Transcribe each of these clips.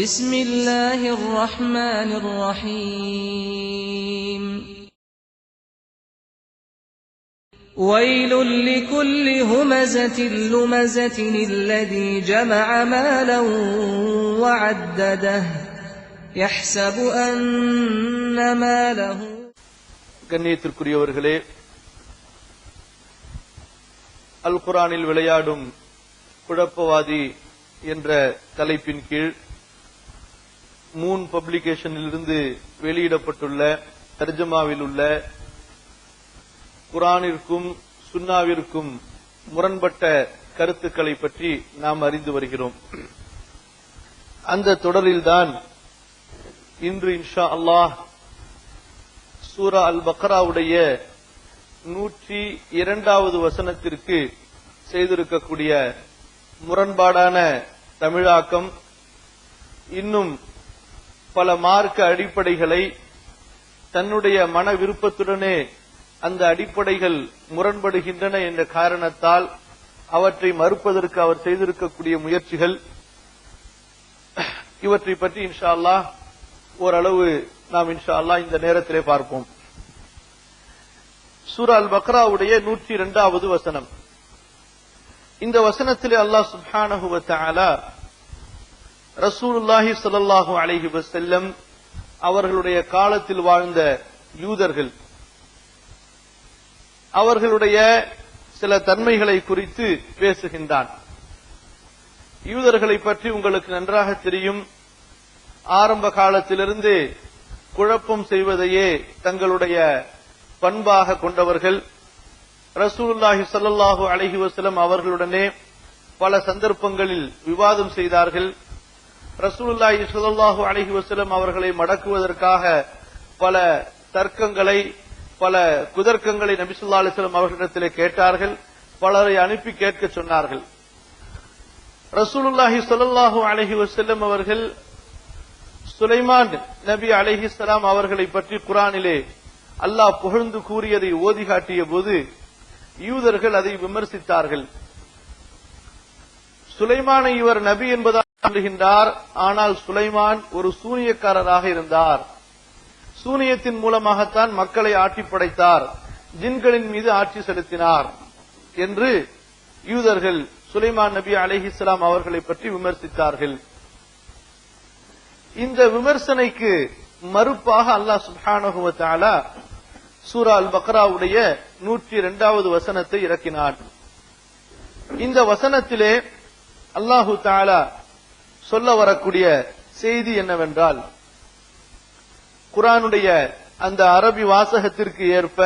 بسم الله الرحمن الرحيم ويل لكل همزة لمزة الذي جمع مالا وعدده يحسب أن ماله. கண்ணியத்திற்குரியவர்களே, அல் குர்ஆனில் விளையாடும் குழப்பவாதி என்ற தலைப்பின் கீழ் மூன் பப்ளிகேஷனிலிருந்து வெளியிடப்பட்டுள்ள தர்ஜமாவில் உள்ள குர்ஆனிற்கும் சுன்னாவிற்கும் முரண்பட்ட கருத்துக்களை பற்றி நாம் அறிந்து வருகிறோம். அந்த தொடரில்தான் இன்று இன்ஷா அல்லாஹ் சூரா அல் பக்ராவுடைய 102வது வசனத்திற்கு செய்திருக்கக்கூடிய முரண்பாடான தமிழாக்கம், இன்னும் பல மார்க்க அடிப்படைகளை தன்னுடைய மன விருப்பத்துடனே அந்த அடிப்படைகள் முரண்படுகின்றன என்ற காரணத்தால் அவற்றை மறுப்பதற்கு அவர் செய்திருக்கக்கூடிய முயற்சிகள், இவற்றை பற்றி இன்ஷா அல்லாஹ் ஓரளவு நாம் இன்ஷா அல்லாஹ் இந்த நேரத்திலே பார்ப்போம். சூரா அல் பக்ராவுடைய 102வது வசனம். இந்த வசனத்திலே அல்லாஹ் சுப்ஹானஹு வ தஆலா ரசூலுல்லாஹி ஸல்லல்லாஹு அலைஹி வஸல்லம் அவர்களுடைய காலத்தில் வாழ்ந்த யூதர்கள், அவர்களுடைய சில தன்மைகளை குறித்து பேசுகின்றான். யூதர்களை பற்றி உங்களுக்கு நன்றாக தெரியும். ஆரம்ப காலத்திலிருந்து குழப்பம் செய்வதையே தங்களுடைய பண்பாக கொண்டவர்கள். ரசூலுல்லாஹி ஸல்லல்லாஹு அலைஹி வஸல்லம் அவர்களுடனே பல சந்தர்ப்பங்களில் விவாதம் செய்தார்கள். ரசூலுல்லாஹி ஸல்லல்லாஹு அலைஹி வஸல்லம் அவர்களை மடக்குவதற்காக பல தர்க்கங்களை, பல குதர்க்கங்களை நபி ஸல்லல்லாஹு அலைஹி வஸல்லம் அவர்களிடத்திலே கேட்டார்கள். பலரை அனுப்பி கேட்க சொன்னார்கள். ரசூலுல்லாஹி ஸல்லல்லாஹு அலைஹி வஸல்லம் அவர்கள் சுலைமான் நபி அலைஹிஸ்ஸலாம் அவர்களை பற்றி குர்ஆனிலே அல்லாஹ் புகழ்ந்து கூறியதை ஓதி காட்டிய போது யூதர்கள் அதை விமர்சித்தார்கள். சுலைமானை இவர் நபி என்பதாக சொல்லுகின்றார், ஆனால் சுலைமான் ஒரு சூனியக்காரராக இருந்தார், சூனியத்தின் மூலமாகத்தான் மக்களை ஆட்டி படைத்தார், ஜின்களின் மீது ஆட்சி செலுத்தினார் என்று யூதர்கள் சுலைமான் நபி அலைஹிஸ்ஸலாம் அவர்களை பற்றி விமர்சித்தார்கள். இந்த விமர்சனைக்கு மறுப்பாக அல்லாஹ் சுப்ஹானஹு வ தஆலா சூரா அல் பக்ராவுடைய 102வது வசனத்தை இறக்கினார். இந்த வசனத்திலே அல்லாஹு தஆலா சொல்ல வரக்கூடிய செய்தி என்னவென்றால், குர்ஆனுடைய அந்த அரபி வாசகத்திற்கு ஏற்ப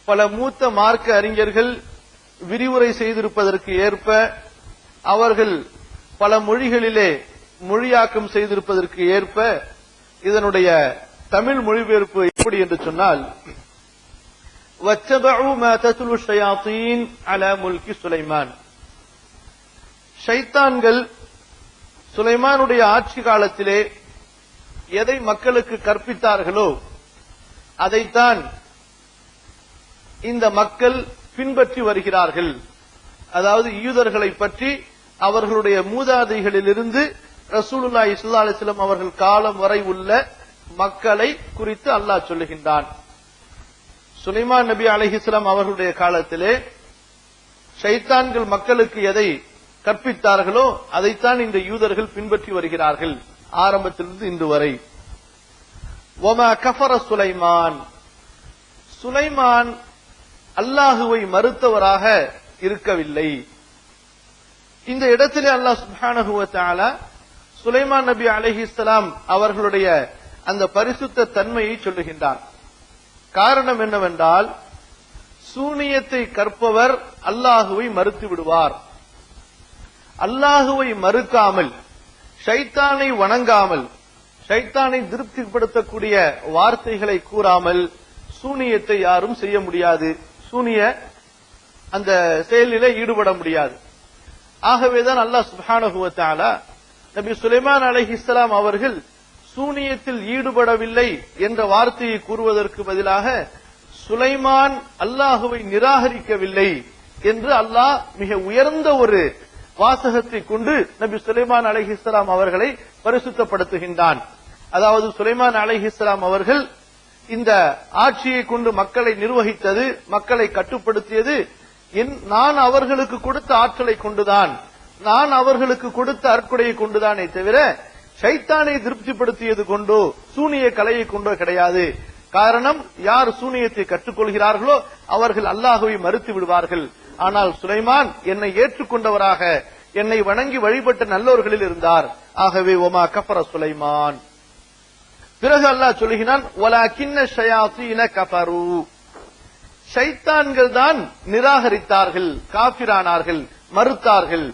பல மூத்த மார்க்க அறிஞர்கள் விரிவுரை செய்திருப்பதற்கு ஏற்ப அவர்கள் பல மொழிகளிலே மொழியாக்கம் செய்திருப்பதற்கு ஏற்ப இதனுடைய தமிழ் மொழிபெயர்ப்பு எப்படி என்று சொன்னால், வத்தபஉ மா தத்லு ஷயாத்தீன் அலா முல்கி சுலைமான். ஷைத்தான்கள் சுலைமானுடைய ஆட்சி காலத்திலே எதை மக்களுக்கு கற்பித்தார்களோ அதைத்தான் இந்த மக்கள் பின்பற்றி வருகிறார்கள். அதாவது யூதர்களை பற்றி அவர்களுடைய மூதாதைகளிலிருந்து ரசூலுல்லாஹி ஸல்லல்லாஹு அலைஹி வஸல்லம் அவர்கள் காலம் வரை உள்ள மக்களை குறித்து அல்லாஹ் சொல்லுகின்றான். சுலைமான் நபி அலைஹிஸ்ஸலாம் அவர்களுடைய காலத்திலே ஷைத்தான்கள் மக்களுக்கு எதை கற்பித்தார்களோ அதைத்தான் இந்த யூதர்கள் பின்பற்றி வருகிறார்கள், ஆரம்பத்திலிருந்து இன்று வரை. வமா கஃபர சுலைமான். சுலைமான் அல்லாஹுவை மறுத்தவராக இருக்கவில்லை. இந்த இடத்திலே அல்லாஹ் சுப்ஹானஹு வ தஆலா சுலைமான் நபி அலைஹிஸ்ஸலாம் அவர்களுடைய அந்த பரிசுத்த தன்மையை சொல்லுகின்றார். காரணம் என்னவென்றால், சூனியத்தை கற்பவர் அல்லாஹுவை மறுத்து விடுவார். அல்லாஹுவை மறுக்காமல், ஷைத்தானை வணங்காமல், ஷைத்தானை திருப்திப்படுத்தக்கூடிய வார்த்தைகளை கூறாமல் சூனியத்தை யாரும் செய்ய முடியாது, சூனிய அந்த செயலிலே ஈடுபட முடியாது. ஆகவேதான் அல்லாஹ் சுப்ஹானஹு வ தஆலா நபி சுலைமான் அலைஹிஸ்ஸலாம் அவர்கள் சூனியத்தில் ஈடுபடவில்லை என்ற வார்த்தையை கூறுவதற்கு பதிலாக சுலைமான் அல்லாஹுவை நிராகரிக்கவில்லை என்று அல்லாஹ் மிக உயர்ந்த ஒரு வாசகத்தை கொண்டு நபி சுலைமான் அலைஹிஸ்ஸலாம் அவர்களை பரிசுத்தப்படுத்துகின்றான். அதாவது சுலைமான் அலைஹிஸ்ஸலாம் அவர்கள் இந்த ஆட்சியை கொண்டு மக்களை நிர்வகித்தது, மக்களை கட்டுப்படுத்தியது நான் அவர்களுக்கு கொடுத்த ஆற்றலை கொண்டுதான், நான் அவர்களுக்கு கொடுத்த அற்கொடையை கொண்டுதானே தவிர ஷைத்தானை திருப்திப்படுத்தியது கொண்டோ சூனிய கலையை கொண்டோ கிடையாது. காரணம், யார் சூனியத்தை கற்றுக்கொள்கிறார்களோ அவர்கள் அல்லாஹ்வை மறுத்து விடுவார்கள். ஆனால் சுலைமான் என்னை ஏற்றுக்கொண்டவராக, என்னை வணங்கி வழிபட்ட நல்லோர்களில் இருந்தார். ஆகவே ஒமா கஃபர சுலைமான். பிறகு அல்லாஹ் சொல்கிறான், வலாகின்ன ஷயாத்தீன கஃபரு, ஷைத்தான்கள் தான் நிராகரித்தார்கள், காஃபிரானார்கள், மறுத்தார்கள்,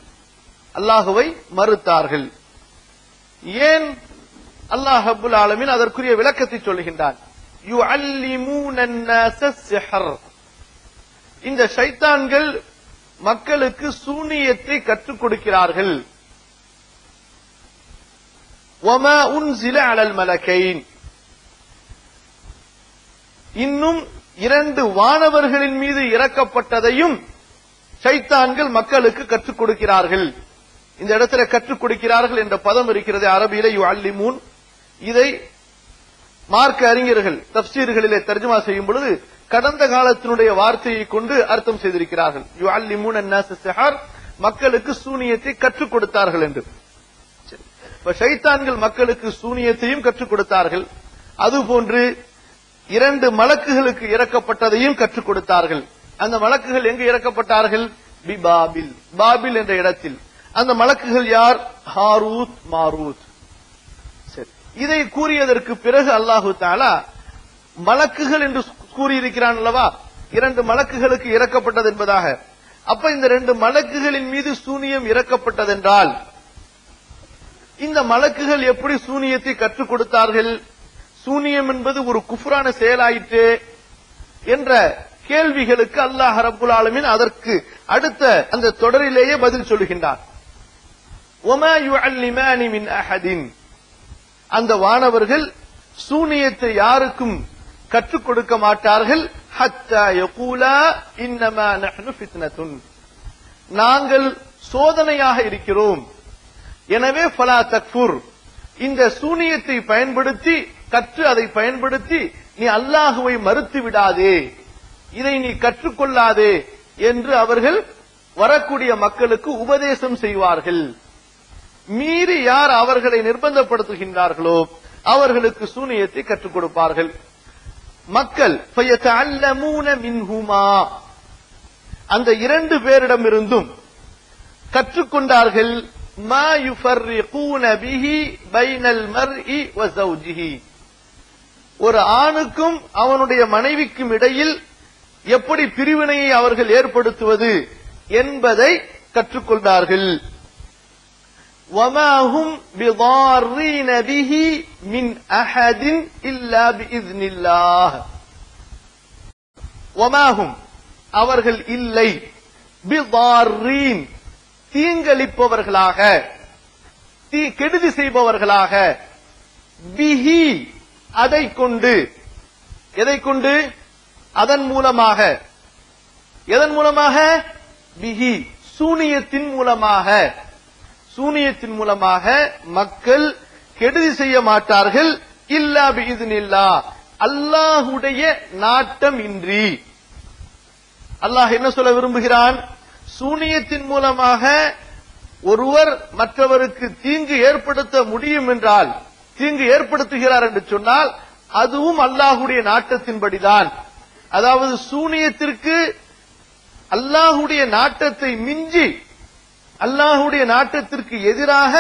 அல்லாஹுவை மறுத்தார்கள். ஏன்? அல்லாஹ் ரப்புல் ஆலமீன் அதற்குரிய விளக்கத்தை சொல்கின்றான். யுஅல்லிமூன அன்-நாஸ ஸிஹர், இந்த ஷைத்தான்கள் மக்களுக்கு சூனியத்தை கற்றுக் கொடுக்கிறார்கள். வமா உன்ஸில அலல் மலக்கைன், இன்னும் 2 வானவர்களின் மீது இறக்கப்பட்டதையும் ஷைத்தான்கள் மக்களுக்கு கற்றுக் கொடுக்கிறார்கள். இந்த இடத்துல கற்றுக் கொடுக்கிறார்கள் என்ற பதம் இருக்கிறது அரபியில, யுஅல்லிமூன். இதை மார்க்க அறிஞர்கள் தஃப்சீர்களிலே தர்ஜுமா செய்யும் பொழுது கடந்த காலத்தினுடைய வார்த்தையை கொண்டு அர்த்தம் செய்திருக்கிறார்கள். யுஅல்லிமூன அன்-நாஸ ஸிஹர், மக்களுக்கு சூனியத்தை கற்றுக் கொடுத்தார்கள் என்று. இப்ப ஷைத்தான்கள் மக்களுக்கு சூனியத்தையும் கற்றுக் கொடுத்தார்கள், அதுபோன்று 2 மலக்குகளுக்கு இறக்கப்பட்டதையும் கற்றுக் கொடுத்தார்கள். அந்த மலக்குகள் எங்கு இறக்கப்பட்டார்கள்? பிபாபில், பாபில் என்ற இடத்தில். அந்த மலக்குகள் யார்? ஹாரூத், மாரூத். சரி, இதை கூறியதற்கு பிறகு அல்லாஹு தஆலா மலக்குகள் என்று கூறியிருக்கிறான் அல்லவா, 2 மலக்குகளுக்கு இறக்கப்பட்டது என்பதாக. அப்ப இந்த 2 மலக்குகளின் மீது சூனியம் இறக்கப்பட்டதென்றால் இந்த மலக்குகள் எப்படி சூனியத்தை கற்றுக் கொடுத்தார்கள்? சூனியம் என்பது ஒரு குஃப்ரான செயலாயிற்று என்ற கேள்விகளுக்கு அல்லாஹ் ரப்புல் ஆலமீன் அதற்கு அடுத்த அந்த தொடரிலேயே பதில் சொல்லுகின்றார். வமா யுஅல்லிமானி மின் அஹதின், அந்த வானவர்கள் சூனியத்தை யாருக்கும் கற்றுக் கொடுக்க மாட்டார்கள். ஹத்தா யகூலா இன்னமா நஹ்னு ஃபித்னத்துன், நாங்கள் சோதனையாக இருக்கிறோம், எனவே ஃபலா தக்ஃபுர், இந்த சூனியத்தை பயன்படுத்தி கற்று அதை பயன்படுத்தி நீ அல்லாஹுவை மறுத்து விடாதே, இதை நீ கற்றுக்கொள்ளாதே என்று அவர்கள் வரக்கூடிய மக்களுக்கு உபதேசம் செய்வார்கள். மீறி யார் அவர்களை நிர்பந்தப்படுத்துகின்றார்களோ அவர்களுக்கு சூனியத்தை கற்றுக் கொடுப்பார்கள். மக்கள் ஃபயதஅல்லமூன மின்ஹுமா, அந்த 2 பேரிடமிருந்தும் கற்றுக்கொண்டார்கள். மா யுஃபர்ரிகூன பிஹி பைனல் மர்இ வ ஸௌஜிஹி, ஒரு ஆணுக்கும் அவனுடைய மனைவிக்கும் இடையில் எப்படி பிரிவினையை அவர்கள் ஏற்படுத்துவது என்பதை கற்றுக்கொண்டார்கள். وَمَا هُمْ بِضَارِّينَ بِهِ مِنْ أَحَدٍ إِلَّا بِإِذْنِ اللَّهِ. وَمَا هُمْ, அவர்கள் இல்லை, بِضَارِّينَ, தீங்களிப்பவர்களாக, கெடுதி செய்பவர்களாக, பிஹி, அதை கொண்டு, எதை கொண்டு? அதன் மூலமாக. எதன் மூலமாக? பிஹி, சூனியத்தின் மூலமாக. சூனியத்தின் மூலமாக மக்கள் கெடுதி செய்ய மாட்டார்கள். இல்லா பிஇذنில்லாஹ், அல்லாஹ்வுடைய நாட்டம் இன்றி. அல்லாஹ் என்ன சொல்ல விரும்புகிறான்? சூனியத்தின் மூலமாக ஒருவர் மற்றவருக்கு தீங்கு ஏற்படுத்த முடியும் என்றால், தீங்கு ஏற்படுத்துகிறார் என்று சொன்னால் அதுவும் அல்லாஹ்வுடைய நாட்டத்தின்படிதான். அதாவது சூனியத்திற்கு அல்லாஹ்வுடைய நாட்டத்தை மிஞ்சி, அல்லாஹ்வுடைய நாட்டத்திற்கு எதிராக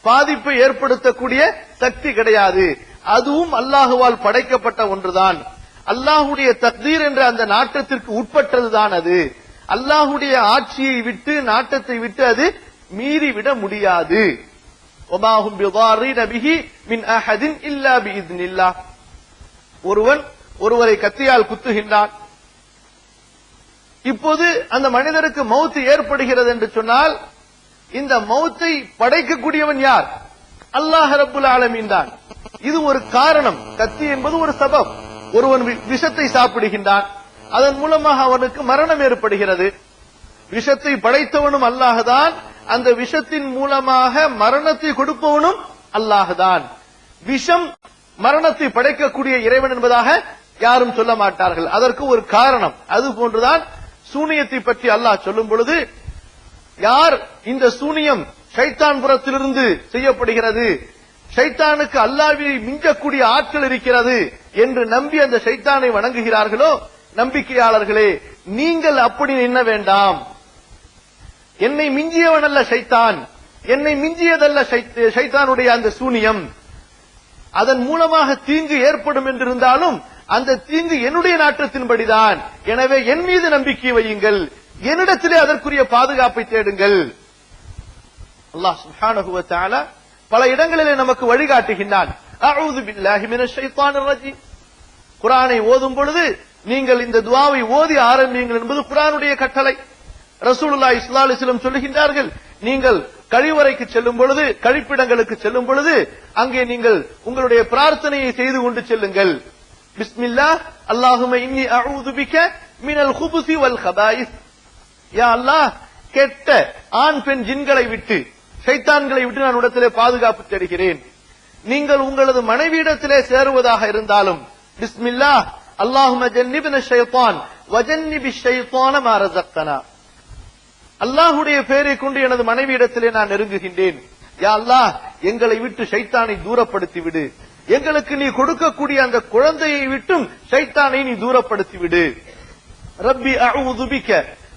பாதிப்பை ஏற்படுத்தக்கூடிய சக்தி கிடையாது. அதுவும் அல்லாஹுவால் படைக்கப்பட்ட ஒன்றுதான். அல்லாஹ்வுடைய தக்தீர் என்ற அந்த நாட்டத்திற்கு உட்பட்டதுதான் அது. அல்லாஹ்வுடைய ஆட்சியை விட்டு, நாட்டத்தை விட்டு அது மீறிவிட முடியாது. வமா ஹும் பிதாரீன பிஹி மின் அஹதின் இல்லா பிஇذنில்லாஹ். ஒருவன் ஒருவரை கத்தியால் குத்துகின்றான். இப்போது அந்த மனிதருக்கு மௌத் ஏற்படுகிறது என்று சொன்னால் இந்த மௌத்தை படைக்கக்கூடியவன் யார்? அல்லாஹ் ரப்புல் ஆலமீன் தான். இது ஒரு காரணம். கத்தி என்பது ஒரு சபப். ஒருவன் விஷத்தை சாப்பிடுகின்றான், அதன் மூலமாக அவனுக்கு மரணம் ஏற்படுகிறது. விஷத்தை படைத்தவனும் அல்லாஹ் தான், அந்த விஷத்தின் மூலமாக மரணத்தை கொடுப்பவனும் அல்லாஹ்தான். விஷம் மரணத்தை படைக்கக்கூடிய இறைவன் என்பதாக யாரும் சொல்ல மாட்டார்கள். அதற்கு ஒரு காரணம். அது போன்றுதான் சூனியத்தை பற்றி அல்லாஹ் சொல்லும் பொழுது, யார் இந்த சூனியம் ஷைத்தான் புறத்திலிருந்து செய்யப்படுகிறது, ஷைத்தானுக்கு அல்லாஹ்வை மிஞ்சக்கூடிய ஆற்றல் இருக்கிறது என்று நம்பி அந்த ஷைத்தானை வணங்குகிறார்களோ, நம்பிக்கையாளர்களே நீங்கள் அப்படி எண்ண வேண்டாம். என்னை மிஞ்சியவன் அல்ல ஷைத்தான், என்னை மிஞ்சியதல்ல ஷைத்தானுடைய அந்த சூனியம். அதன் மூலமாக தீங்கு ஏற்படும் என்றிருந்தாலும் அந்த தீங்கு என்னுடைய நாட்டத்தின்படிதான். எனவே என் மீது நம்பிக்கை வையுங்கள், என்னிடத்திலே அதற்குரிய பாதுகாப்பை தேடுங்கள். அல்லாஹ் சுப்ஹானஹு வ தஆலா பல இடங்களிலே நமக்கு வழிகாட்டுகின்றான். அஊது பில்லாஹி மினஷ் ஷைத்தானிர் ரஜீம். குர்ஆனை ஓதும் பொழுது நீங்கள் இந்த துஆவை ஓதி ஆரம்பியுங்கள் என்பது குர்ஆனுடைய கட்டளை. ரசூலுல்லாஹி ஸல்லல்லாஹு அலைஹி வஸல்லம் சொல்லுகின்றார்கள், நீங்கள் கழிவறைக்கு செல்லும் பொழுது, கழிப்பிடங்களுக்கு செல்லும் பொழுது அங்கே நீங்கள் உங்களுடைய பிரார்த்தனையை செய்து கொண்டு செல்லுங்கள். பிஸ்மில்லாஹ் அல்லாஹும்ம இன்னி அஊது பிக மினல் குபுஸி வல் கபாயிஸ். யா அல்லாஹ், கெட்ட ஆண் பெண் ஜின்களை விட்டு, ஷைத்தான்களை விட்டு நான் உடத்திலே பாதுகாப்பு தேடுகிறேன். நீங்கள் உங்களது மனைவியிடத்திலே சேருவதாக இருந்தாலும் பிஸ்மில்லாஹ் அல்லாஹும்ம ஜன்னிப்னா ஷைத்தான் வஜன்னிபிஷ் ஷைத்தான மா ரஸக்தனா. அல்லாஹ்வுடைய பெயரை கொண்டு எனது மனைவியிடத்திலே நான் நெருங்குகின்றேன். யா அல்லாஹ், எங்களை விட்டு ஷைத்தானை தூரப்படுத்தி விடு. எங்களுக்கு நீ கொடுக்கக்கூடிய அந்த குழந்தையை விட்டும் ஷைத்தானை நீ தூரப்படுத்தி விடு. ரப்பி அஊது பிக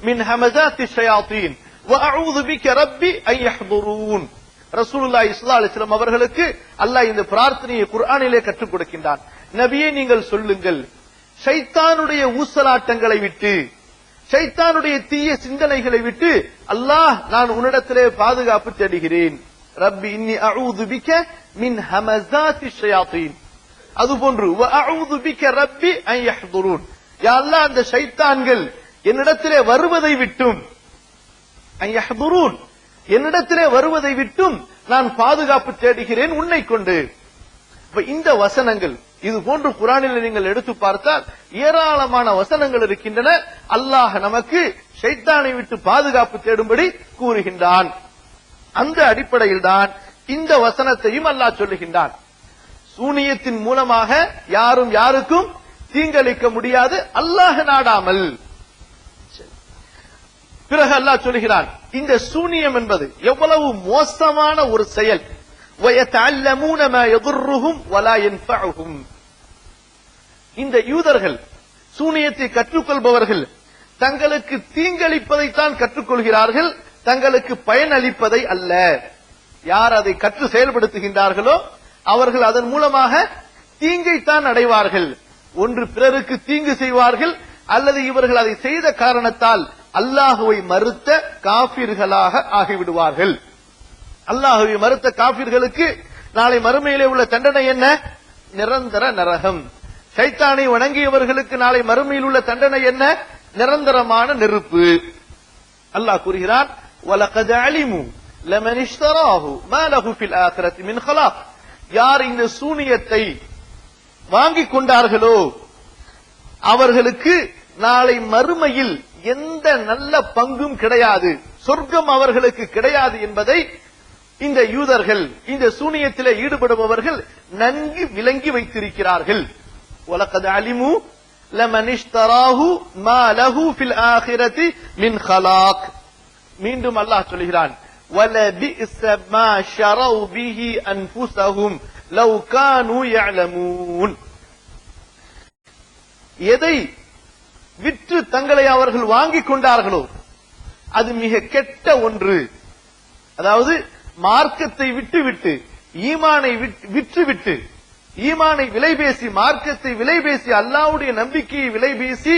மின் ஹமஸாத்தி ஷயாத்தீன் வ அஊது பிக ரப்பி அன் யஹ்துரூன். ரசூலுல்லாஹி ஸல்லல்லாஹு அலைஹி வஸல்லம் அவர்களுக்கு அல்லாஹ் இந்த பிரார்த்தனையை குர்ஆனிலே கற்றுக் கொடுக்கின்றான். நபியே, நீங்கள் சொல்லுங்கள், ஷைத்தானுடைய ஊசலாட்டங்களை விட்டு, ஷைத்தானுடைய தீய சிந்தனைகளை விட்டு அல்லாஹ் நான் உன்னிடத்திலே பாதுகாப்பு தேடுகிறேன். ரப்பி இன்னி அஊது பிக மின் ஹமஸாத்தி ஷயாத்தீன். அதுபோன்று வ அஊது பிக ரப்பி அன் யஹ்துரூன். யா அல்லாஹ், அந்த ஷைத்தான்கள் என்னிடத்திலே வருவதை விட்டும், அன் யஹ்துரூன், என்னிடத்திலே வருவதை விட்டும் நான் பாதுகாப்பு தேடுகிறேன் உன்னை கொண்டு. இந்த வசனங்கள் இது போன்று குர்ஆனில் நீங்கள் எடுத்து பார்த்தால் ஏராளமான வசனங்கள் இருக்கின்றன. அல்லாஹ் நமக்கு ஷைத்தானை விட்டு பாதுகாப்பு தேடும்படி கூறுகின்றான். அந்த அடிப்படையில் தான் இந்த வசனத்தையும் அல்லாஹ் சொல்லுகின்றான். சூனியத்தின் மூலமாக யாரும் யாருக்கும் தீங்களிக்க முடியாது, அல்லாஹ் நாடாமல். பிறகு அல்லாஹ் சொல்லுகிறான், இந்த சூனியம் என்பது எவ்வளவு மோசமான ஒரு செயல். وَيَتَعَلَّمُونَ مَا يَضُرُّهُمْ وَلَا يَنْفَعُهُمْ. இந்த யூதர்கள், சூனியத்தை கற்றுக்கொள்பவர்கள், தங்களுக்கு தீங்களிப்பதைத்தான் கற்றுக்கொள்கிறார்கள், தங்களுக்கு பயன் அளிப்பதை அல்ல. யார் அதை கற்று செயல்படுத்துகின்றார்களோ அவர்கள் அதன் மூலமாக தீங்கைத்தான் அடைவார்கள். ஒன்று பிறருக்கு தீங்கு செய்வார்கள், அல்லது இவர்கள் அதை செய்த காரணத்தால் அல்லாஹுவை மறுத்த காபிர்களாக ஆகிவிடுவார்கள். அல்லாஹுவை மறுத்த காபிர்களுக்கு நாளை மறுமையிலே உள்ள தண்டனை என்ன? நிரந்தர நரகம். ஷைத்தானை வணங்கியவர்களுக்கு நாளை மறுமையில் உள்ள தண்டனை என்ன? நிரந்தரமான நெருப்பு. அல்லாஹ் கூறுகிறான், வலகத் அலிமு லமன் இஷ்தராஹு மா லஹு ஃபில் ஆகிரத்தி மின் ஹலாக். யார் இந்த சூனியத்தை வாங்கிக் கொண்டார்களோ அவர்களுக்கு நாளை மறுமையில் எந்த நல்ல பங்கும் கிடையாது, சொர்க்கம் அவர்களுக்கு கிடையாது என்பதை இந்த யூதர்கள், இந்த சூனியத்திலே ஈடுபடுபவர்கள் நன்கு விளங்கி வைத்திருக்கிறார்கள். வலகத் அலிமு லமன் இஷ்தராஹு மா லஹு ஃபில் ஆகிரத்தி மின் ஹலாக். மீண்டும் அல்லாஹ் சொல்கிறான், வலபிஸ மா ஷரௌ பிஹி அன்ஃபுஸஹும் லவ் கானூ யஅலமூன். எதை விற்று தங்களை அவர்கள் வாங்கிக் கொண்டார்களோ அது மிக கெட்ட ஒன்று. அதாவது மார்க்கத்தை விட்டுவிட்டு, ஈமானை விற்றுவிட்டு, ஈமானை விலை பேசி, மார்க்கத்தை விலை பேசி, அல்லாஹ்வுடைய நம்பிக்கையை விலை பேசி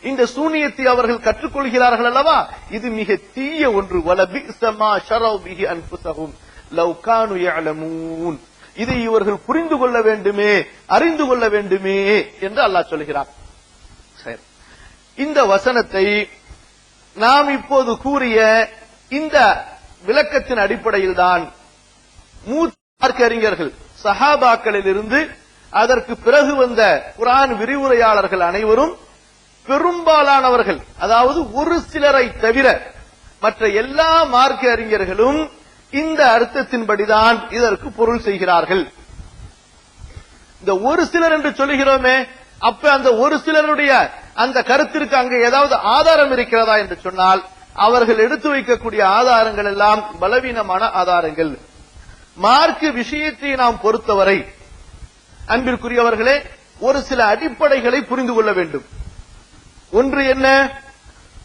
இந்த சூனியத்தை அவர்கள் கற்றுக்கொள்கிறார்கள் அல்லவா, இது மிக தீய ஒன்று. வலபிஸ மா ஷரௌ பிஹி அன்ஃபுஸஹும் லவ் கானூ யஅலமூன். இதை இவர்கள் புரிந்து கொள்ள வேண்டுமே, அறிந்து கொள்ள வேண்டுமே என்று அல்லாஹ் சொல்கிறார். சரி, இந்த வசனத்தை நாம் இப்போது கூறிய இந்த விளக்கத்தின் அடிப்படையில் தான் மூத்த மார்க்க அறிஞர்கள், சஹாபாக்களில் இருந்து அதற்கு பிறகு வந்த குர்ஆன் விரிவுரையாளர்கள் அனைவரும், பெரும்பாலானவர்கள், அதாவது ஒரு சிலரை தவிர மற்ற எல்லா மார்க்க அறிஞர்களும் இந்த அர்த்தத்தின்படிதான் இதற்கு பொருள் செய்கிறார்கள். இந்த ஒரு சிலர் என்று சொல்லுகிறோமே, அப்ப அந்த ஒரு சிலருடைய அந்த கருத்திற்கு அங்கே ஏதாவது ஆதாரம் இருக்கிறதா என்று சொன்னால், அவர்கள் எடுத்து வைக்கக்கூடிய ஆதாரங்கள் எல்லாம் பலவீனமான ஆதாரங்கள். மார்க்க விஷயத்தை நாம் பொறுத்தவரை அன்பிற்குரியவர்களே, ஒரு சில அடிப்படைகளை புரிந்து கொள்ள வேண்டும். ஒன்று என்ன?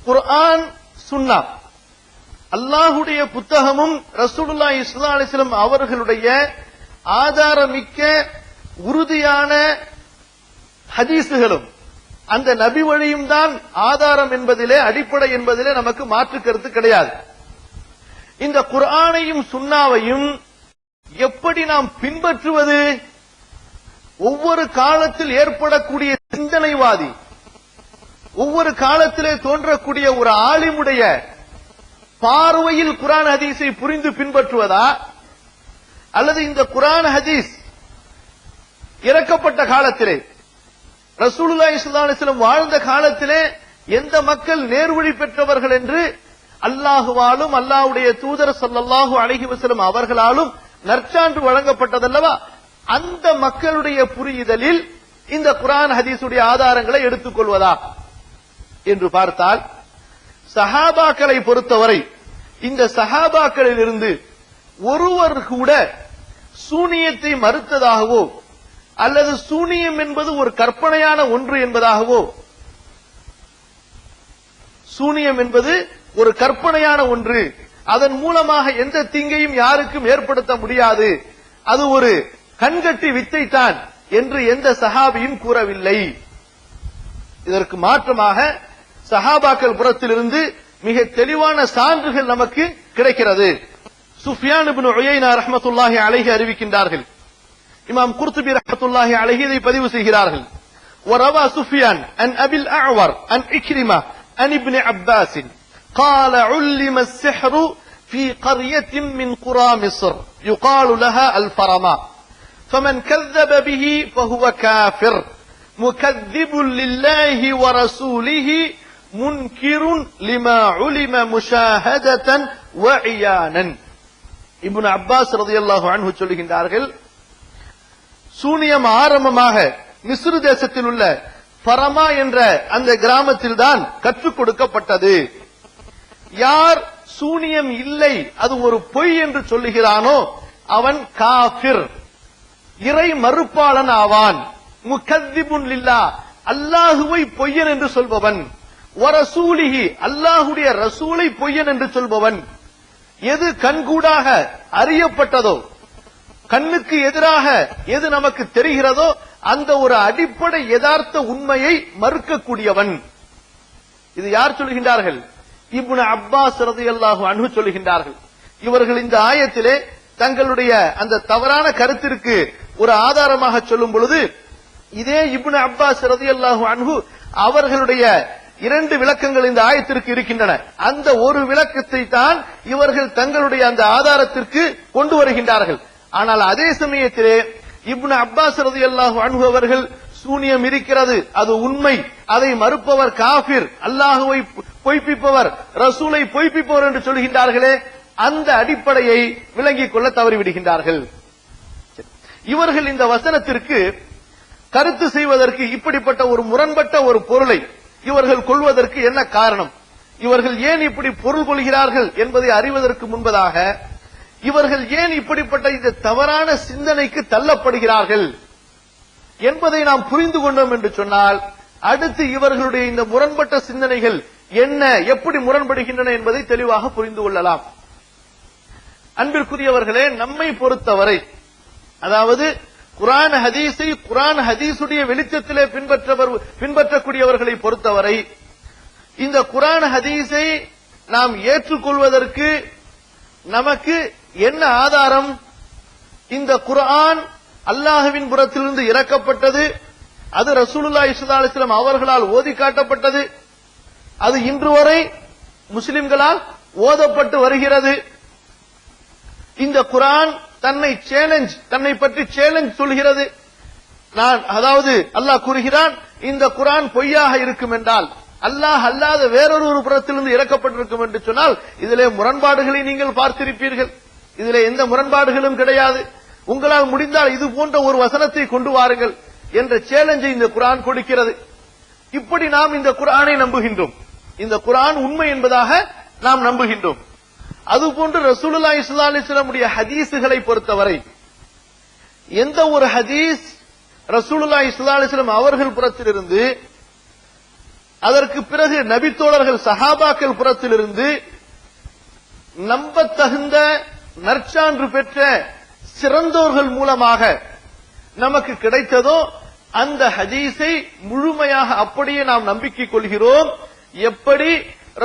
குர்ஆன், சுன்னா, அல்லாஹுடைய புத்தகமும் ரசூலுல்லாஹி ஸல்லல்லாஹு அலைஹி வஸல்லம் அவர்களுடைய ஆதாரமிக்க உறுதியான ஹதீசுகளும் அந்த நபி வழியும் தான் ஆதாரம் என்பதிலே, அடிப்படை என்பதிலே நமக்கு மாற்று கருத்து கிடையாது. இந்த குர்ஆனையும் சுன்னாவையும் எப்படி நாம் பின்பற்றுவது? ஒவ்வொரு காலத்தில் ஏற்படக்கூடிய சிந்தனைவாதி, ஒவ்வொரு காலத்திலே தோன்றக்கூடிய ஒரு ஆலிமுடைய பார்வையில் குர்ஆன் ஹதீஸை புரிந்து பின்பற்றுவதா, அல்லது இந்த குர்ஆன் ஹதீஸ் இறக்கப்பட்ட காலத்திலே ரசூலுல்லாஹி ஸல்லல்லாஹு அலைஹி வஸல்லம் வாழ்ந்த காலத்திலே எந்த மக்கள் நேர்வழி பெற்றவர்கள் என்று அல்லாஹுவாலும் அல்லாஹ்வுடைய தூதர் ஸல்லல்லாஹு அலைஹி வஸல்லம் அவர்களாலும் நற்சான்று வழங்கப்பட்டதல்லவா, அந்த மக்களுடைய புரிதலில் இந்த குர்ஆன் ஹதீஸுடைய ஆதாரங்களை எடுத்துக்கொள்வதா என்று பார்த்தால், சஹாபாக்களை பொறுத்தவரை இந்த சஹாபாக்களில் இருந்து ஒருவர் கூட சூனியத்தை மறுத்ததாகவோ அல்லது சூனியம் என்பது ஒரு கற்பனையான ஒன்று என்பதாகவோ, சூனியம் என்பது ஒரு கற்பனையான ஒன்று, அதன் மூலமாக எந்த தீங்கையும் யாருக்கும் ஏற்படுத்த முடியாது, அது ஒரு கண்கட்டி வித்தை தான் என்று எந்த சஹாபியும் கூறவில்லை. இதற்கு மாற்றமாக சஹாபாக்கள் புறத்திலிருந்து மிக தெளிவான சான்றுகள் நமக்கு கிடைக்கிறது. சுஃபியான் இப்னு உயைனா ரஹ்மத்துல்லாஹி அலைஹி அறிவிக்கின்றார்கள். இமாம் குர்துபி ரஹ்மத்துல்லாஹி அலைஹி இதை பதிவு செய்கிறார்கள். وروى سفيان عن أبي الأعور عن إكرمة عن ابن عباس قال علم السحر في قرية من قرى مصر يقال لها الفرماء فمن كذب به فهو كافر مكذب لله ورسوله منكر لما علم مشاهدة وعيانا. இப்னு அப்பாஸ் ரலியல்லாஹு அன்ஹு சொல்லுகின்றார்கள், சூனியம் ஆரம்பமாக மிஸ்ரு தேசத்தில் உள்ள ஃபரமா என்ற அந்த கிராமத்தில் தான் கற்றுக் கொடுக்கப்பட்டது. யார் சூனியம் இல்லை, அது ஒரு பொய் என்று சொல்லுகிறானோ அவன் காஃபிர், இறை மறுப்பாளன் ஆவான். முகத்திபுன் லில்லா, அல்லாஹுவை பொய்யன் என்று சொல்பவன். வரசூலிஹி, அல்லாஹுடைய ரசூலை பொய்யன் என்று சொல்பவன். எது கண்கூடாக அறியப்பட்டதோ, கண்ணுக்கு எதிராக எது நமக்கு தெரிகிறதோ அந்த ஒரு அடிப்படை யதார்த்த உண்மையை மறுக்கக்கூடியவன். இது யார் சொல்கின்றார்கள்? இப்னு அப்பாஸ் ரலியல்லாஹு அன்ஹு சொல்கின்றார்கள். இவர்கள் இந்த ஆயத்திலே தங்களுடைய அந்த தவறான கருத்திற்கு ஒரு ஆதாரமாக சொல்லும் பொழுது, இதே இப்னு அப்பாஸ் ரலியல்லாஹு அன்ஹு அவர்களுடைய இரண்டு விளக்கங்கள் இந்த ஆயத்திற்கு இருக்கின்றன. அந்த ஒரு விளக்கத்தை தான் இவர்கள் தங்களுடைய அந்த ஆதாரத்திற்கு கொண்டு வருகின்றார்கள். ஆனால் அதே சமயத்திலே இப்னு அப்பாஸ் ரலியல்லாஹு அன்ஹு அவர்கள் சூனியம் இருக்கிறது, அது உண்மை, அதை மறுப்பவர் காஃபிர், அல்லாஹுவை பொய்ப்பிப்பவர், ரசூலை பொய்ப்பிப்பவர் என்று சொல்கின்றார்களே, அந்த அடிப்படையை விளங்கிக் கொள்ள தவறிவிடுகின்றார்கள். இவர்கள் இந்த வசனத்திற்கு கருத்து செய்வதற்கு இப்படிப்பட்ட ஒரு முரண்பட்ட ஒரு பொருளை இவர்கள் கொள்வதற்கு என்ன காரணம், இவர்கள் ஏன் இப்படி பொருள் கொள்கிறார்கள் என்பதை அறிவதற்கு முன்பதாக இவர்கள் ஏன் இப்படிப்பட்ட இந்த தவறான சிந்தனைக்கு தள்ளப்படுகிறார்கள் என்பதை நாம் புரிந்து கொண்டோம் என்று சொன்னால், அடுத்து இவர்களுடைய இந்த முரண்பட்ட சிந்தனைகள் என்ன, எப்படி முரண்படுகின்றன என்பதை தெளிவாக புரிந்து கொள்ளலாம். அன்பிற்குரியவர்களே, நம்மை பொறுத்தவரை, அதாவது குர்ஆன் ஹதீஸை குர்ஆன் ஹதீஸுடைய வெளிச்சத்திலே பின்பற்றக்கூடியவர்களை பொறுத்தவரை, இந்த குர்ஆன் ஹதீஸை நாம் ஏற்றுக்கொள்வதற்கு நமக்கு என்ன ஆதாரம்? இந்த குர்ஆன் அல்லாஹ்வின் புறத்திலிருந்து இறக்கப்பட்டது, அது ரசூலுல்லாஹி ஸல்லல்லாஹு அலைஹி வஸல்லம் அவர்களால் ஓதி காட்டப்பட்டது, அது இன்று வரை முஸ்லிம்களால் ஓதப்பட்டு வருகிறது. இந்த குர்ஆன் தன்னை பற்றி சேலஞ்ச் சொல்கிறது. அதாவது அல்லாஹ் கூறுகிறான், இந்த குர்ஆன் பொய்யாக இருக்கும் என்றால், அல்லாஹ் அல்லாத வேறொரு புறத்திலிருந்து இறக்கப்பட்டிருக்கும் என்று சொன்னால் இதிலே முரண்பாடுகளை நீங்கள் பார்த்திருப்பீர்கள். இதிலே எந்த முரண்பாடுகளும் கிடையாது. உங்களால் முடிந்தால் இது போன்ற ஒரு வசனத்தை கொண்டு வாருங்கள் என்ற சேலஞ்சை இந்த குர்ஆன் கொடுக்கிறது. இப்படி நாம் இந்த குர்ஆனை நம்புகின்றோம். இந்த குர்ஆன் உண்மை என்பதாக நாம் நம்புகின்றோம். அதுபோன்று ரசூலுல்லாஹி ஸல்லல்லாஹு அலைஹி வஸல்லம் உடைய ஹதீஸ்களை பொறுத்தவரை எந்த ஒரு ஹதீஸ் ரசூலுல்லாஹி ஸல்லல்லாஹு அலைஹி வஸல்லம் அவர்கள் புறத்திலிருந்து, அதற்கு பிறகு நபித்தோழர்கள் சஹாபாக்கள் புறத்திலிருந்து நம்பத்தகுந்த நற்சான்று பெற்ற சிறந்தோர்கள் மூலமாக நமக்கு கிடைத்ததோ அந்த ஹதீஸை முழுமையாக அப்படியே நாம் நம்பிக்கை கொள்கிறோம். எப்படி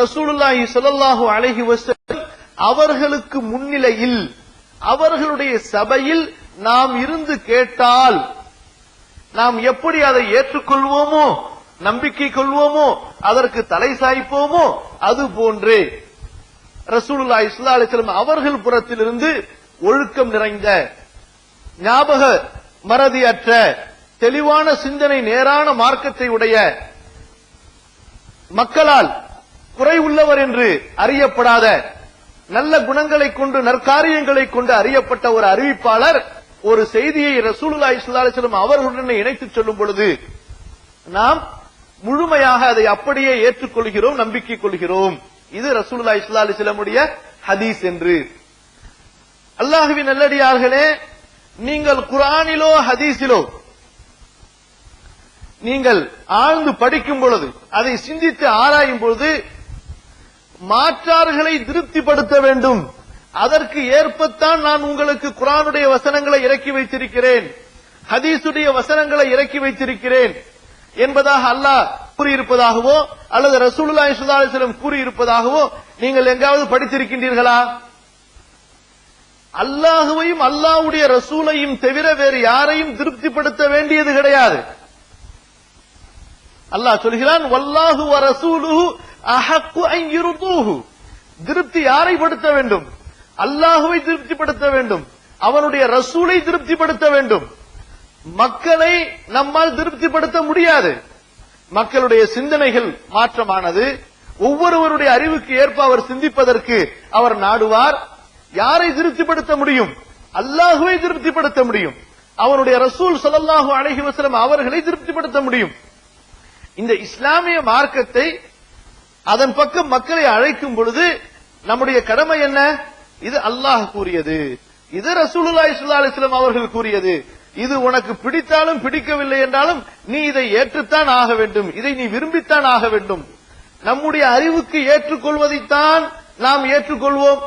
ரசூலுல்லாஹி ஸல்லல்லாஹு அலைஹி வஸல்லம் அவர்களுக்கு முன்னிலையில் அவர்களுடைய சபையில் நாம் இருந்து கேட்டால் நாம் எப்படி அதை ஏற்றுக்கொள்வோமோ, நம்பிக்கை கொள்வோமோ, அதற்கு தலை சாய்ப்போமோ, அது போன்றே ரசூலுல்லாஹி ஸல்லல்லாஹு அலைஹி வஸல்லம் அவர்கள் புறத்திலிருந்து ஒழுக்கம் நிறைந்த, ஞாபக மறதியற்ற, தெளிவான சிந்தனை, நேரான மார்க்கத்தை உடைய, மக்களால் குறை உள்ளவர் என்று அறியப்படாத, நல்ல குணங்களை கொண்டு நற்காரியங்களை கொண்டு அறியப்பட்ட ஒரு அறிவிப்பாளர் ஒரு செய்தியை ரசூலுல்லாஹி ஸல்லல்லாஹு அலைஹி வஸல்லம் அவர்களுடன் இணைத்துச் சொல்லும் பொழுது நாம் முழுமையாக அதை அப்படியே ஏற்றுக்கொள்கிறோம், நம்பிக்கை கொள்கிறோம். இது ரசூலுல்லாஹி ஸல்லல்லாஹு அலைஹி வஸல்லம் உடைய ஹதீஸ் என்று. அல்லாஹ்வின் நல்லடியார்களே, நீங்கள் குர்ஆனிலோ ஹதீஸிலோ நீங்கள் ஆழ்ந்து படிக்கும் பொழுது, அதை சிந்தித்து ஆராயும் பொழுது மாற்றார்களை திருப்திப்படுத்த வேண்டும். அதற்கு ஏற்பத்தான் நான் உங்களுக்கு குர்ஆனுடைய வசனங்களை இறக்கி வைத்திருக்கிறேன், ஹதீஸுடைய வசனங்களை இறக்கி வைத்திருக்கிறேன் என்பதாக அல்லாஹ் கூறியிருப்பதாகவோ அல்லது ரசூலுல்லாஹி ஸல்லல்லாஹு அலைஹி வஸல்லம் கூறியிருப்பதாகவோ நீங்கள் எங்காவது படித்திருக்கின்றீர்களா? அல்லாஹுவையும் அல்லாஹ்வுடைய ரசூலையும் தவிர வேறு யாரையும் திருப்திப்படுத்த வேண்டியது கிடையாது. அல்லாஹ் சொல்கிறான், வல்லாஹு வ ரசூலுஹு அஹக்கு அன் யுர்தூஹு. திருப்தி யாரை படுத்த வேண்டும்? அல்லாஹுவை திருப்திப்படுத்த வேண்டும், அவனுடைய ரசூலை திருப்திப்படுத்த வேண்டும். மக்களை நம்மால் திருப்திப்படுத்த முடியாது. மக்களுடைய சிந்தனைகள் மாற்றமானது. ஒவ்வொருவருடைய அறிவுக்கு ஏற்ப அவர் சிந்திப்பதற்கு அவர் நாடுவார். யாரை திருப்திப்படுத்த முடியும்? அல்லாஹுவை திருப்திப்படுத்த முடியும், அவனுடைய ரசூல் ஸல்லல்லாஹு அலைஹி வஸல்லம் அவர்களை திருப்திப்படுத்த முடியும். இந்த இஸ்லாமிய மார்க்கத்தை அதன் பக்கம் மக்களை அழைக்கும் பொழுது நம்முடைய கடமை என்ன? இது அல்லாஹ் கூறியது, இது ரசூலுல்லாஹி ஸல்லல்லாஹு அலைஹி வஸல்லம் அவர்கள் கூறியது. இது உனக்கு பிடித்தாலும் பிடிக்கவில்லை என்றாலும் நீ இதை ஏற்றுத்தான் ஆக வேண்டும், இதை நீ விரும்பித்தான் ஆக வேண்டும். நம்முடைய அறிவுக்கு ஏற்றுக்கொள்வதைத்தான் நாம் ஏற்றுக்கொள்வோம்,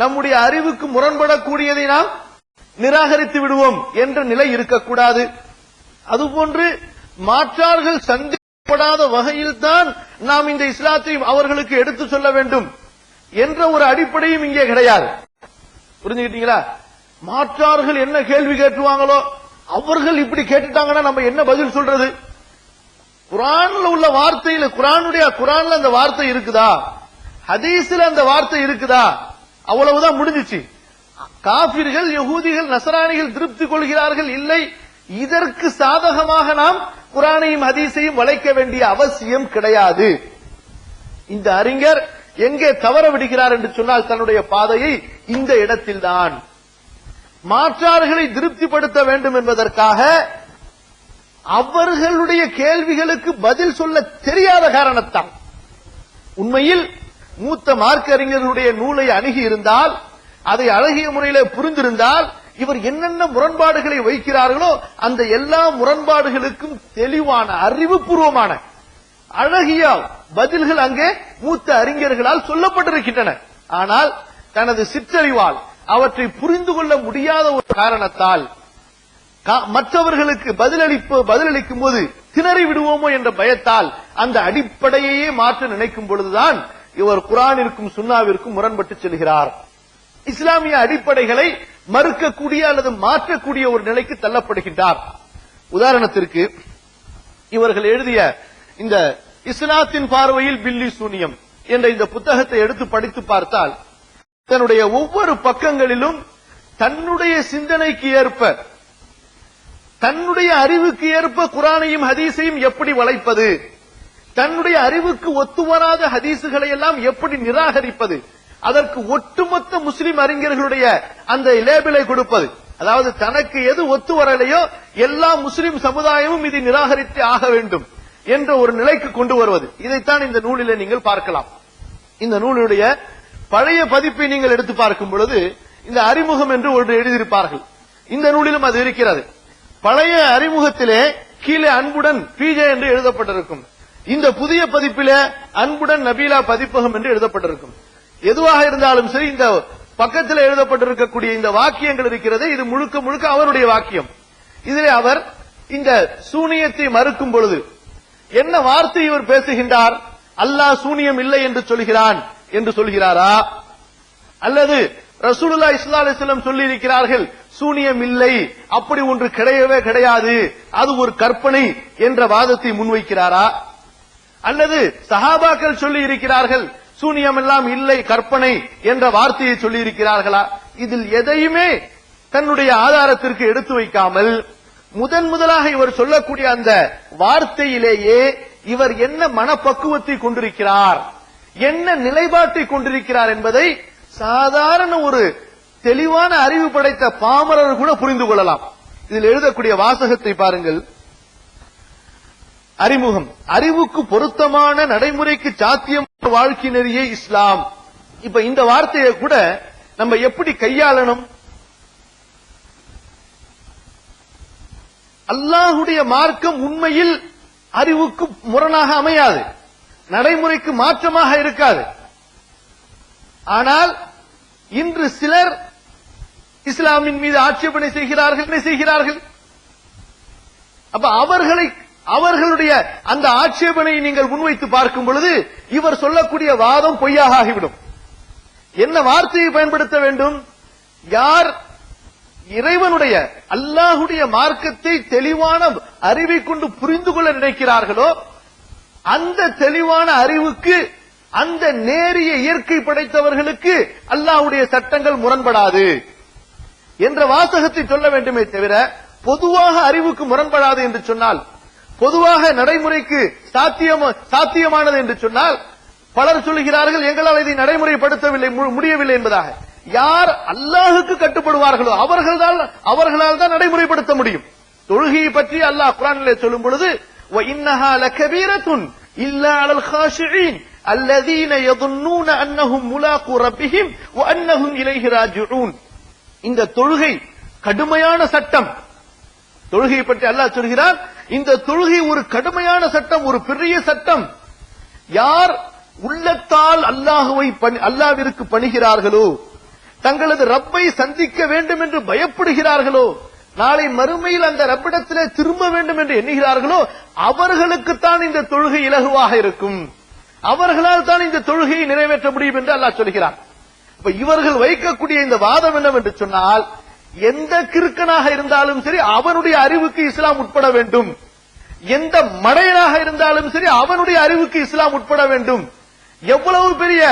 நம்முடைய அறிவுக்கு முரண்படக்கூடியதை நாம் நிராகரித்து விடுவோம் என்ற நிலை இருக்கக்கூடாது. அதுபோன்று மாற்றார்கள் சந்தேகப்படாத வகையில் தான் நாம் இந்த இஸ்லாத்தை அவர்களுக்கு எடுத்து சொல்ல வேண்டும் என்ற ஒரு அடிப்படையும் இங்கே கிடையாது. புரிஞ்சுக்கிட்டீங்களா? மாற்றார்கள் என்ன கேள்வி கேட்டுவாங்களோ, அவர்கள் இப்படி கேட்டுட்டாங்கன்னா நம்ம என்ன பதில் சொல்றது? குர்ஆன்ல உள்ள வார்த்தையில, குர்ஆன்ல அந்த வார்த்தை இருக்குதா, ஹதீஸ்ல அந்த வார்த்தை இருக்குதா, அவ்வளவுதான் முடிஞ்சிச்சு. காபிர்கள், யகூதிகள், நசராணிகள் திருப்தி கொள்கிறார்கள், இல்லை, இதற்கு சாதகமாக நாம் குர்ஆனையும் ஹதீஸையும் வளைக்க வேண்டிய அவசியம் கிடையாது. இந்த அறிஞர் எங்கே தவற விடுகிறார் என்று சொன்னால் தன்னுடைய பாதையை இந்த இடத்தில்தான். மாற்றார்களை திருப்திப்படுத்த வேண்டும் என்பதற்காக அவர்களுடைய கேள்விகளுக்கு பதில் சொல்ல தெரியாத காரணத்தால், உண்மையில் மூத்த மார்க்க அறிஞர்களுடைய நூலை அணுகி இருந்தால், அதை அழகிய முறையில புரிந்திருந்தால், இவர் என்னென்ன முரண்பாடுகளை வைக்கிறார்களோ அந்த எல்லா முரண்பாடுகளுக்கும் தெளிவான அறிவுபூர்வமான அழகிய பதில்கள் அங்கே மூத்த அறிஞர்களால் சொல்லப்பட்டிருக்கின்றன. ஆனால் தனது சிற்றறிவால் அவற்றை புரிந்து கொள்ள முடியாத ஒரு காரணத்தால் மற்றவர்களுக்கு பதிலளிக்கும் போது திணறி விடுவோமோ என்ற பயத்தால் அந்த அடிப்படையையே மாற்ற நினைக்கும் பொழுதுதான் இவர் குர்ஆனிற்கும் சுன்னாவிற்கும் முரண்பட்டு செல்கிறார். இஸ்லாமிய அடிப்படைகளை மறுக்கக்கூடிய அல்லது மாற்றக்கூடிய ஒரு நிலைக்கு தள்ளப்படுகின்றார். உதாரணத்திற்கு இவர்கள் எழுதிய இந்த இஸ்லாத்தின் பார்வையில் பில்லி சூனியம் என்ற இந்த புத்தகத்தை எடுத்து படித்து பார்த்தால் தன்னுடைய ஒவ்வொரு பக்கங்களிலும் தன்னுடைய சிந்தனைக்கு ஏற்ப, தன்னுடைய அறிவுக்கு ஏற்ப குர்ஆனையும் ஹதீஸையும் எப்படி வளைப்பது, தன்னுடைய அறிவுக்கு ஒத்து வராத ஹதீசுகளை எல்லாம் எப்படி நிராகரிப்பது, அதற்கு ஒட்டுமொத்த முஸ்லிம் அறிஞர்களுடைய அந்த லேபிளை கொடுப்பது, அதாவது தனக்கு எது ஒத்து வரலையோ எல்லா முஸ்லிம் சமுதாயமும் இதை நிராகரித்து ஆக வேண்டும் என்ற ஒரு நிலைக்கு கொண்டு வருவது. இதைத்தான் இந்த நூலிலே நீங்கள் பார்க்கலாம். இந்த நூலுடைய பழைய பதிப்பை நீங்கள் எடுத்து பார்க்கும் பொழுது இந்த அறிமுகம் என்று ஒன்று எழுதியிருப்பார்கள். இந்த நூலிலும் அது இருக்கிறது. பழைய அறிமுகத்திலே கீழே அன்புடன் பிஜே என்று எழுதப்பட்டிருக்கும். இந்த புதிய பதிப்பிலே அன்புடன் நபீலா பதிப்பகம் என்று எழுதப்பட்டிருக்கும். எதுவாக இருந்தாலும் சரி, இந்த பக்கத்தில் எழுதப்பட்டிருக்கக்கூடிய இந்த வாக்கியங்கள் இருக்கிறது, இது முழுக்க முழுக்க அவருடைய வாக்கியம். இதிலே அவர் இந்த சூனியத்தை மறுக்கும் பொழுது என்ன வார்த்தை இவர் பேசுகின்றார்? அல்லாஹ் சூனியம் இல்லை என்று சொல்கிறான் என்று சொல்கிறாரா, அல்லது ரசூலுல்லாஹி ஸல்லல்லாஹு அலைஹி வஸல்லம் சொல்லி இருக்கிறார்கள் சூனியம் இல்லை, அப்படி ஒன்று கிடையவே கிடையாது, அது ஒரு கற்பனை என்ற வாதத்தை முன்வைக்கிறாரா, அல்லது சஹாபாக்கள் சொல்லி இருக்கிறார்கள் சூனியம் எல்லாம் இல்லை கற்பனை என்ற வார்த்தையை சொல்லி இருக்கிறார்களா? இதில் எதையுமே தன்னுடைய ஆதாரத்திற்கு எடுத்து வைக்காமல் முதலாக இவர் சொல்லக்கூடிய அந்த வார்த்தையிலேயே இவர் என்ன மனப்பக்குவத்தை கொண்டிருக்கிறார், என்ன நிலைப்பாட்டை கொண்டிருக்கிறார் என்பதை சாதாரண ஒரு தெளிவான அறிவு படைத்த பாமரர் கூட புரிந்து கொள்ளலாம். இதில் எழுதக்கூடிய வாசகத்தை பாருங்கள். அறிமுகம். அறிவுக்கு பொருத்தமான நடைமுறைக்கு சாத்தியம் வாழ்க்கை நெறியே இஸ்லாம். இப்ப இந்த வார்த்தையை கூட நம்ம எப்படி கையாளணும்? அல்லாஹுடைய மார்க்கம் உண்மையில் அறிவுக்கு முரணாக அமையாது, நடைமுறைக்கு மாற்றமாக இருக்காது. ஆனால் இன்று சிலர் இஸ்லாமின் மீது ஆட்சேபனை செய்கிறார்கள். அப்ப அவர்களுடைய அந்த ஆட்சேபனை நீங்கள் முன்வைத்து பார்க்கும் பொழுது இவர் சொல்லக்கூடிய வாதம் பொய்யாக ஆகிவிடும். என்ன வார்த்தையை பயன்படுத்த வேண்டும்? யார் இறைவனுடைய அல்லாஹுடைய மார்க்கத்தை தெளிவான அறிவை கொண்டு புரிந்து கொள்ள நினைக்கிறார்களோ அந்த தெளிவான அறிவுக்கு, அந்த நேரிய இயற்கை படைத்தவர்களுக்கு அல்லாஹ்வுடைய சட்டங்கள் முரண்படாது என்ற வாசகத்தை சொல்ல வேண்டுமே தவிர, பொதுவாக அறிவுக்கு முரண்படாது என்று சொன்னால், பொதுவாக நடைமுறைக்கு சாத்தியமானது என்று சொன்னால், பலர் சொல்லுகிறார்கள் எங்களால் இதை நடைமுறைப்படுத்தவில்லை, முடியவில்லை என்பதாக. யார் அல்லாஹுக்கு கட்டுப்படுவார்களோ அவர்களால் தான் நடைமுறைப்படுத்த முடியும். தொழுகையை பற்றி அல்லாஹ் குர்ஆனிலே சொல்லும் பொழுது وَإِنَّهَا لَكَبِيرَةٌ إِلَّا عَلَى الْخَاشِعِينَ الَّذِينَ يَظُنُّونَ أَنَّهُمْ مُلَاقُو رَبِّهِمْ وَأَنَّهُمْ إِلَيْهِ راجعون. இந்த தொழுகை கடுமையான சட்டம். தொழுகையை பற்றி அல்லாஹ் சொல்கிறார், இந்த தொழுகை ஒரு கடுமையான சட்டம், ஒரு பெரிய சட்டம். யார் உள்ளத்தால் அல்லாஹ்விற்கு பணிகிறார்களோ, தங்களது ரப்பை சந்திக்க வேண்டும் என்று பயப்படுகிறார்களோ, நாளை மறுமையில் அந்த ரப்பிடத்திலே திரும்ப வேண்டும் என்று எண்ணுகிறார்களோ, அவர்களுக்குத்தான் இந்த தொழுகை இலகுவாக இருக்கும், அவர்களால் தான் இந்த தொழுகையை நிறைவேற்ற முடியும் என்று அல்லாஹ் சொல்கிறார். இப்ப இவர்கள் வைக்கக்கூடிய இந்த வாதம் என்னவென்று சொன்னால், எந்த கிறுக்கனாக இருந்தாலும் சரி அவனுடைய அறிவுக்கு இஸ்லாம் உட்பட வேண்டும், எந்த மடையனாக இருந்தாலும் சரி அவனுடைய அறிவுக்கு இஸ்லாம் உட்பட வேண்டும், எவ்வளவு பெரிய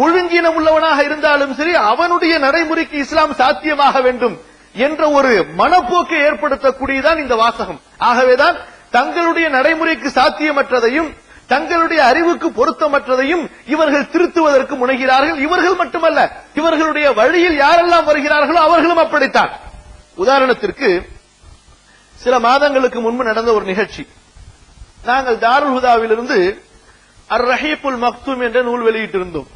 ஒழுங்கினம் உள்ளவனாக இருந்தாலும் சரி அவனுடைய நடைமுறைக்கு இஸ்லாம் சாத்தியமாக வேண்டும் என்ற ஒரு மனப்போக்கை ஏற்படுத்தக்கூடியதான் இந்த வாசகம். ஆகவேதான் தங்களுடைய நடைமுறைக்கு சாத்தியமற்றதையும் தங்களுடைய அறிவுக்கு பொருத்தமற்றதையும் இவர்கள் திருத்துவதற்கு முனைகிறார்கள். இவர்கள் மட்டுமல்ல, இவர்களுடைய வழியில் யாரெல்லாம் வருகிறார்களோ அவர்களும் அப்படித்தான். உதாரணத்திற்கு சில மாதங்களுக்கு முன்பு நடந்த ஒரு நிகழ்ச்சி. நாங்கள் தாருல் ஹுதாவிலிருந்து அர்-ரஹீக்குல் மக்தூம் என்ற நூல் வெளியிட்டிருந்தோம்.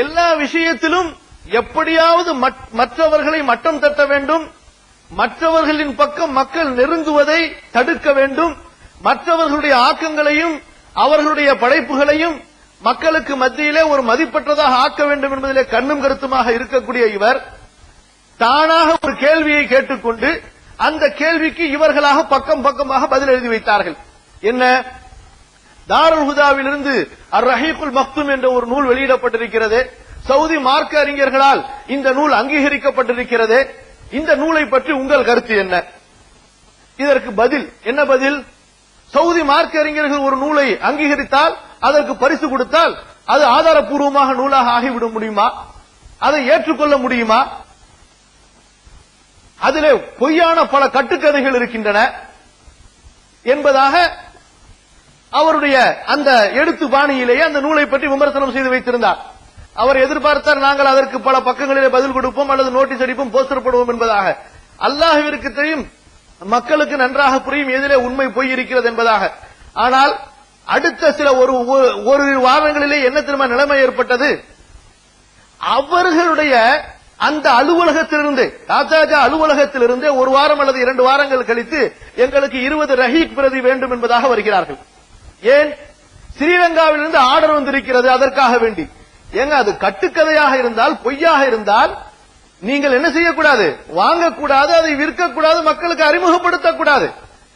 எல்லா விஷயத்திலும் எப்படியாவது மற்றவர்களை மட்டம் தட்ட வேண்டும், மற்றவர்களின் பக்கம் மக்கள் நெருங்குவதை தடுக்க வேண்டும், மற்றவர்களுடைய ஆக்கங்களையும் அவர்களுடைய படைப்புகளையும் மக்களுக்கு மத்தியிலே ஒரு மதிப்பற்றதாக ஆக்க வேண்டும் என்பதிலே கண்ணும் கருத்துமாக இருக்கக்கூடிய இவர் தானாக ஒரு கேள்வியை கேட்டுக்கொண்டு அந்த கேள்விக்கு இவர்களாக பக்கமாக பதில் எழுதி வைத்தார்கள். என்ன? தாருல் ஹுதாவிலிருந்து அர்-ரஹீக்குல் மக்தூம் என்ற ஒரு நூல் வெளியிடப்பட்டிருக்கிறது, சவுதி மார்க்க அறிஞர்களால் இந்த நூல் அங்கீகரிக்கப்பட்டிருக்கிறது, இந்த நூலை பற்றி உங்கள் கருத்து என்ன? இதற்கு பதில் என்ன? பதில், சவுதி மார்க்க அறிஞர்கள் ஒரு நூலை அங்கீகரித்தால், அதற்கு பரிசு கொடுத்தால் அது ஆதாரப்பூர்வமாக நூலாக ஆகிவிட முடியுமா? அதை ஏற்றுக்கொள்ள முடியுமா? அதிலே பொய்யான பல கட்டுக்கதைகள் இருக்கின்றன என்பதாக அவருடைய அந்த எழுத்து பாணியிலேயே அந்த நூலை பற்றி விமர்சனம் செய்து வைத்திருந்தார். அவர் எதிர்பார்த்தார் நாங்கள் அதற்கு பல பக்கங்களிலே பதில் கொடுப்போம் அல்லது நோட்டீஸ் அடிப்போம், போஸ்டர் போடுவோம் என்பதாக. அல்லாஹ்விற்கு தெரியும், மக்களுக்கு நன்றாக புரியும் எதிலே உண்மை பொய் இருக்கிறது என்பதாக. ஆனால் அடுத்த சில ஒரு வாரங்களிலே என்ன தெரியுமா நிலைமை ஏற்பட்டது? அவர்களுடைய அந்த அலுவலகத்திலிருந்து, ராஜாஜா அலுவலகத்திலிருந்து ஒரு வாரம் அல்லது 2 வாரங்கள் கழித்து எங்களுக்கு 20 ரஹீக் பிரதி வேண்டும் என்பதாக வருகிறார்கள். ஏன்? ஸ்ரீலங்காவிலிருந்து ஆர்டர் வந்திருக்கிறது அதற்காக வேண்டி. ஏங்க, அது கட்டுக்கதையாக இருந்தால், பொய்யாக இருந்தால் நீங்கள் என்ன செய்யக்கூடாது? வாங்கக்கூடாது, அதை விற்கக்கூடாது, மக்களுக்கு அறிமுகப்படுத்தக்கூடாது.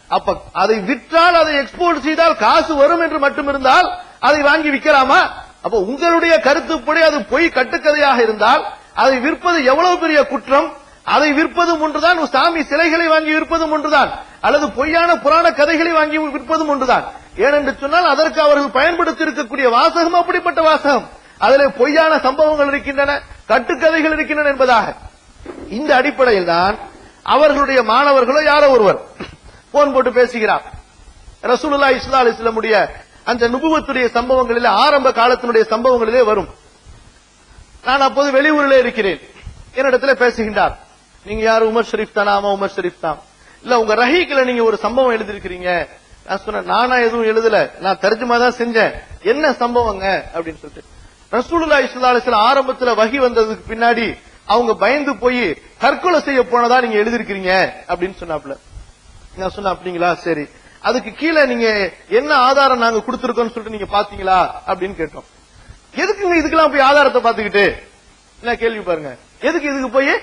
அப்ப அதை விற்றால், அதை எக்ஸ்போர்ட் செய்தால் காசு வரும் என்று மட்டும் இருந்தால் அதை வாங்கி விற்கலாமா? அப்ப உங்களுடைய கருத்துப்படி அது பொய் கட்டுக்கதையாக இருந்தால் அதை விற்பது எவ்வளவு பெரிய குற்றம்? அதை விற்பதும் ஒன்றுதான், சாமி சிலைகளை வாங்கி விற்பதும் ஒன்றுதான், அல்லது பொய்யான புராண கதைகளை வாங்கி விற்பதும் ஒன்றுதான். ஏனென்று சொன்னால் அதற்கு அவர்கள் பயன்படுத்தி இருக்கக்கூடிய வாசகம் அப்படிப்பட்ட வாசகம். அதிலே பொய்யான சம்பவங்கள் இருக்கின்றன, கட்டுக்கதைகள் இருக்கின்றன என்பதாக. இந்த அடிப்படையில் தான் அவர்களுடைய மாணவர்களோ யாரோ ஒருவர் போன் போட்டு பேசுகிறார். ரசூலுல்லாஹி ஸல்லல்லாஹு அலைஹி வஸல்லமுடைய அந்த நுபுவத்துடைய சம்பவங்களிலே, ஆரம்ப காலத்தினுடைய சம்பவங்களிலே வரும். நான் அப்போது வெளியூரிலே இருக்கிறேன். என்னிடத்துல பேசுகின்றார். நீங்க யாரு? உமர் ஷரீப் தானா? ஆமா உமர் ஷரீப் தான். இல்ல, உங்க ரஹீக்ல நீங்க ஒரு சம்பவம் எழுதிருக்கிறீங்க. நான் சொன்னேன், நானா எதுவும் எழுதல, நான் தர்ஜுமா தான் செஞ்சேன். என்ன சம்பவங்க அப்படின்னு சொல்லிட்டு, ரசூலுல்லாஹி ஸல்லல்லாஹு அலைஹி வஸல்லம் ஆரம்பத்துல வஹி வந்ததுக்கு பின்னாடி அவங்க பயந்து போய் தற்கொலை செய்ய போனதா நீங்க எழுதிருக்கிறீங்க அப்படின்னு சொன்னாப்ல. நான் சொன்னேன், அப்படிங்களா, சரி, அதுக்கு கீழே நீங்க என்ன ஆதாரம் நாங்க கொடுத்திருக்கோம்னு சொல்லிட்டு நீங்க பாத்தீங்களா அப்படின்னு கேட்டோம். எதுக்குங்க இதுக்கெல்லாம் போய் ஆதாரத்தை பாத்துக்கிட்டு? என்ன கேள்வி பாருங்க, எதுக்கு இதுக்கு போய்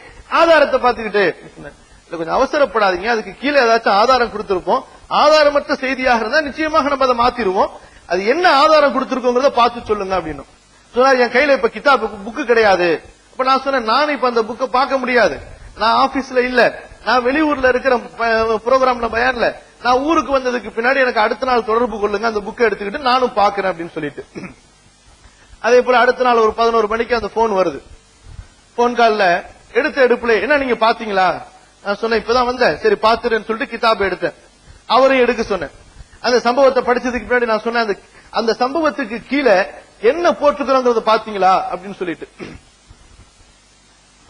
ஆதாரத்தை பாத்துக்கிட்டு? இல்ல, கொஞ்சம் அவசரப்படாதீங்க, அதுக்கு கீழே ஏதாச்சும் ஆதாரம் கொடுத்திருப்போம், ஆதாரமற்ற செய்தியாக இருந்தா நிச்சயமாக நம்ம அதை மாத்திருவோம், அது என்ன ஆதாரம் கொடுத்திருக்கோங்கிறத பார்த்து சொல்லுங்க அப்படின்னு சொன்னார். என் கையில இப்ப கிதாப் புக்கு கிடையாது. அப்ப நான் சொன்னேன், நான் இப்ப அந்த புக்கை பார்க்க முடியாது, நான் ஆபீஸ்ல இல்ல, நான் வெளியூர்ல இருக்கிற ப்ரோக்ராம்ல பயான்ல, நான் ஊருக்கு வந்ததுக்கு பின்னாடி எனக்கு அடுத்த நாள் தொடர்பு கொள்ளுங்க, அந்த புக்கை எடுத்துக்கிட்டு நானும் பாக்குறேன் அப்படின்னு சொல்லிட்டு. அதே போல அடுத்த நாள் ஒரு 11 மணிக்கு அந்த போன் வருது. போன் கால்ல எடுத்த எடுப்புல, என்ன நீங்க பாத்தீங்களா? நான் சொன்னேன், இப்பதான் வந்தேன், சரி பாத்துறேன்னு சொல்லிட்டு கிதாபை எடுத்தேன். அவரையும் எடுக்க சொன்னேன். அந்த சம்பவத்தை படிச்சதுக்கு பின்னாடி நான் சொன்னேன், அந்த சம்பவத்துக்கு கீழே என்ன போட்டுக்கிறோங்கிறத பாத்தீங்களா அப்படின்னு சொல்லிட்டு.